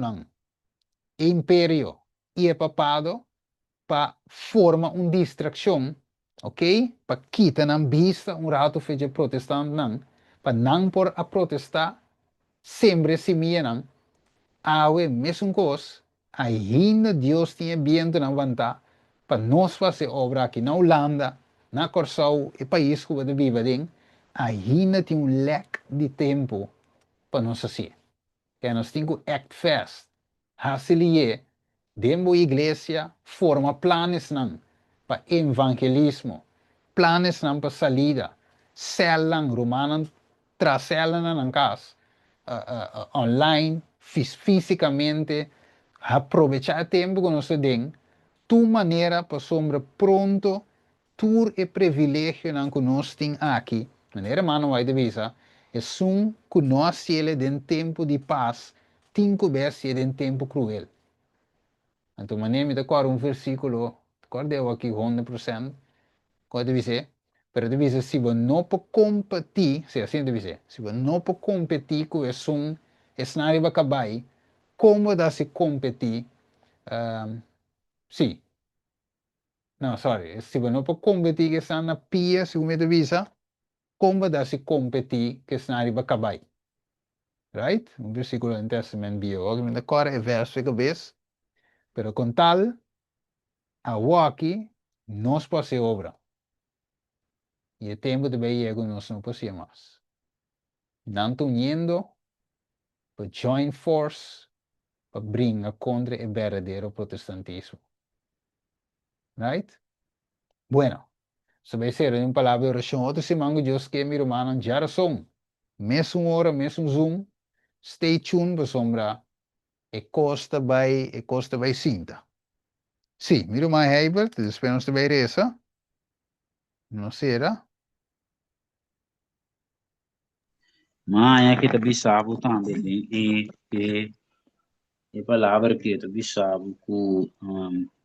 império e papado para formar uma distração, ok? Para quitar na vista rato de protestante para não por a protestar sempre se miram. Awe mesmo coisa, ainda Deus tinha viento na vantagem para nós fazer obra aqui na Holanda, na Corsau e país que você vive dentro, ainda tem leque de tempo para nós fazer. Que nós temos que act fast, facilitar, dentro da igreja, forma planos para evangelismo, planos para salida, celang, romano, traz celang na casa, online, fisicamente, aprovechar o tempo que nós temos, tu maneira para sombra pronto, tur e privilégio que nós temos aqui, maneira mano vai de visa, é sum que nós ele de tempo de paz, tem que ver se de tempo cruel. Então, maneira me decora versículo, eu aqui 100%, quando dizer, pero deve dizer, se você não pode competir, se assim deve dizer, se você não pode competir com esse cenário vai acabar, como dá se competir, sim, não, sorry, se você não pode competir que está na pia, se você deve dizer, como dá se competir que o cenário vai acabar, right? Versículo no Testamento Bíblico, me decora é verso que vez, pero com tal, a aqui, nós pode ser obra. E o tempo de chegar nós não podemos mais. Não estou indo para join force para brincar contra o verdadeiro protestantismo. Right? Bueno, se vai ser uma palavra de oração, outro semana Deus que meu irmão já razão. Mesmo hora, mesmo Zoom, stay tuned para sombra e costa vai cinta. Sim, meu irmão Herbert, esperamos que vai reza. Não será? Mas aqui também sabe também e palavra que também sabe que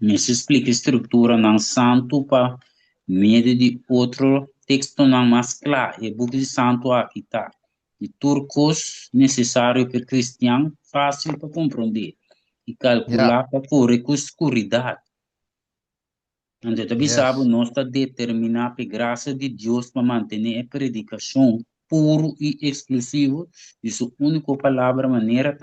me se explica a estrutura não santo para meio de outro texto não mais claro e book de santo aqui tá de turcos necessário para cristiano fácil para compreender e calcular para correr com escuridade. Então, também sabe, nós está determinado pela graça de Deus para manter a predicação puro e exclusivo de sua única palavra, maneira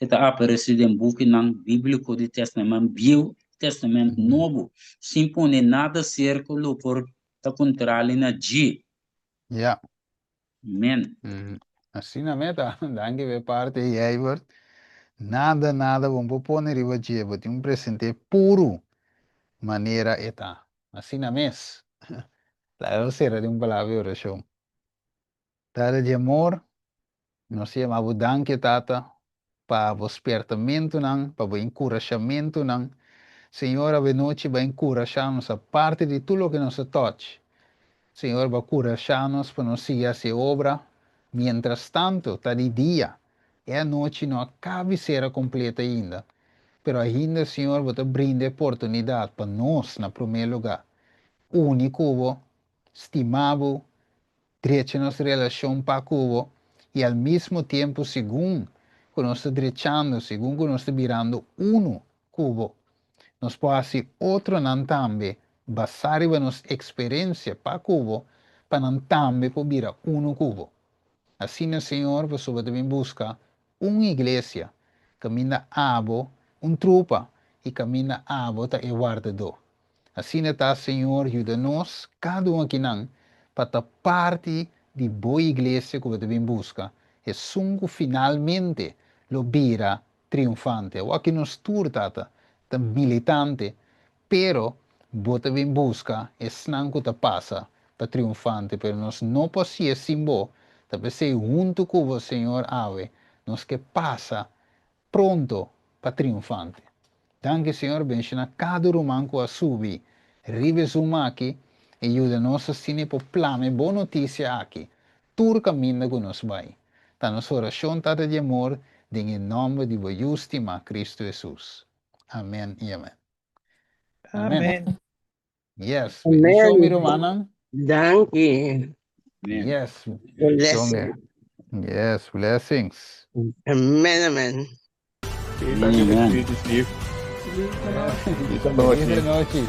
está aparecendo em book não bíblico do Testamento Velho, Testamento Novo, sem pôr nada círculo por tá contrário na G. Amém. Assim na meta, danke ver parte e Herbert. Nada, vamos pôr na riba de tem um presente puro. Maneira eta. Assim na mes. Claro, será de palavra de oração. Dada de amor, Nós chamamos danke, Tata, para o despertamento, para o encorajamento. Senhor, a noite vai encorajar-nos a parte de tudo o que nos toque. Senhor, vai encorajar-nos para nós seguir essa obra. Mientras tanto, está de dia. E a noite não acaba de ser completa ainda. Pero ainda, Senhor, vai brindar oportunidade para nós, na primeiro lugar. Único, estimado, direito nossa relação para Cuba. E ao mesmo tempo, segundo que nós estamos direchando, segundo que nós estamos virando Cuba. Nós podemos fazer outro também, basado na nossa experiência para Cuba, para também virar Cuba. Assim, Senhor, você também busca uma igreja, caminha abo, trupa, e caminha abo, tá e guardador. Assim, tá, Senhor, ajuda-nos, cada um aqui, para estar parte de boa igreja que você também busca. E sungo finalmente lo vira triunfante. O aqui nos turta, militante, pero bota bem busca e snanco ta passa para triunfante, pero nós não podemos simbo, talvez ser junto com o Senhor ave, nós que passa pronto para triunfante. Danke, Senhor, benchina cada romanco a subir, rive aqui e ajuda-nos a cine por plame boa notícia aqui, tur caminho que nos vai. Tá nossa oração, tata de amor, em nome de o justo Cristo Jesus. Amém e amém. Amen. Yes. Amen. Show me Romanang. Danke. Yes. Blessing. Yes, blessings. Amen, amen. Amen. Feliz noite.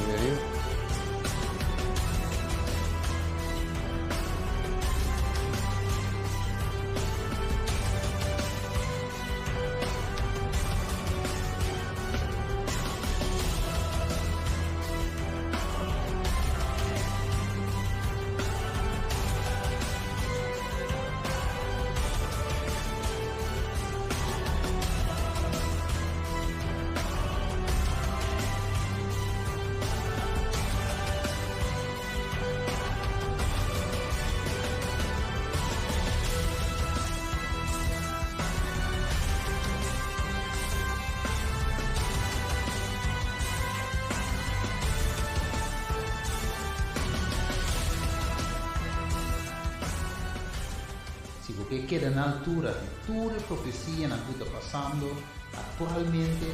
Que queda na altura de toda a profecia na que está passando atualmente,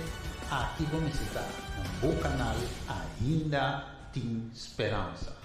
aqui vamos estar no canal ainda tem esperança.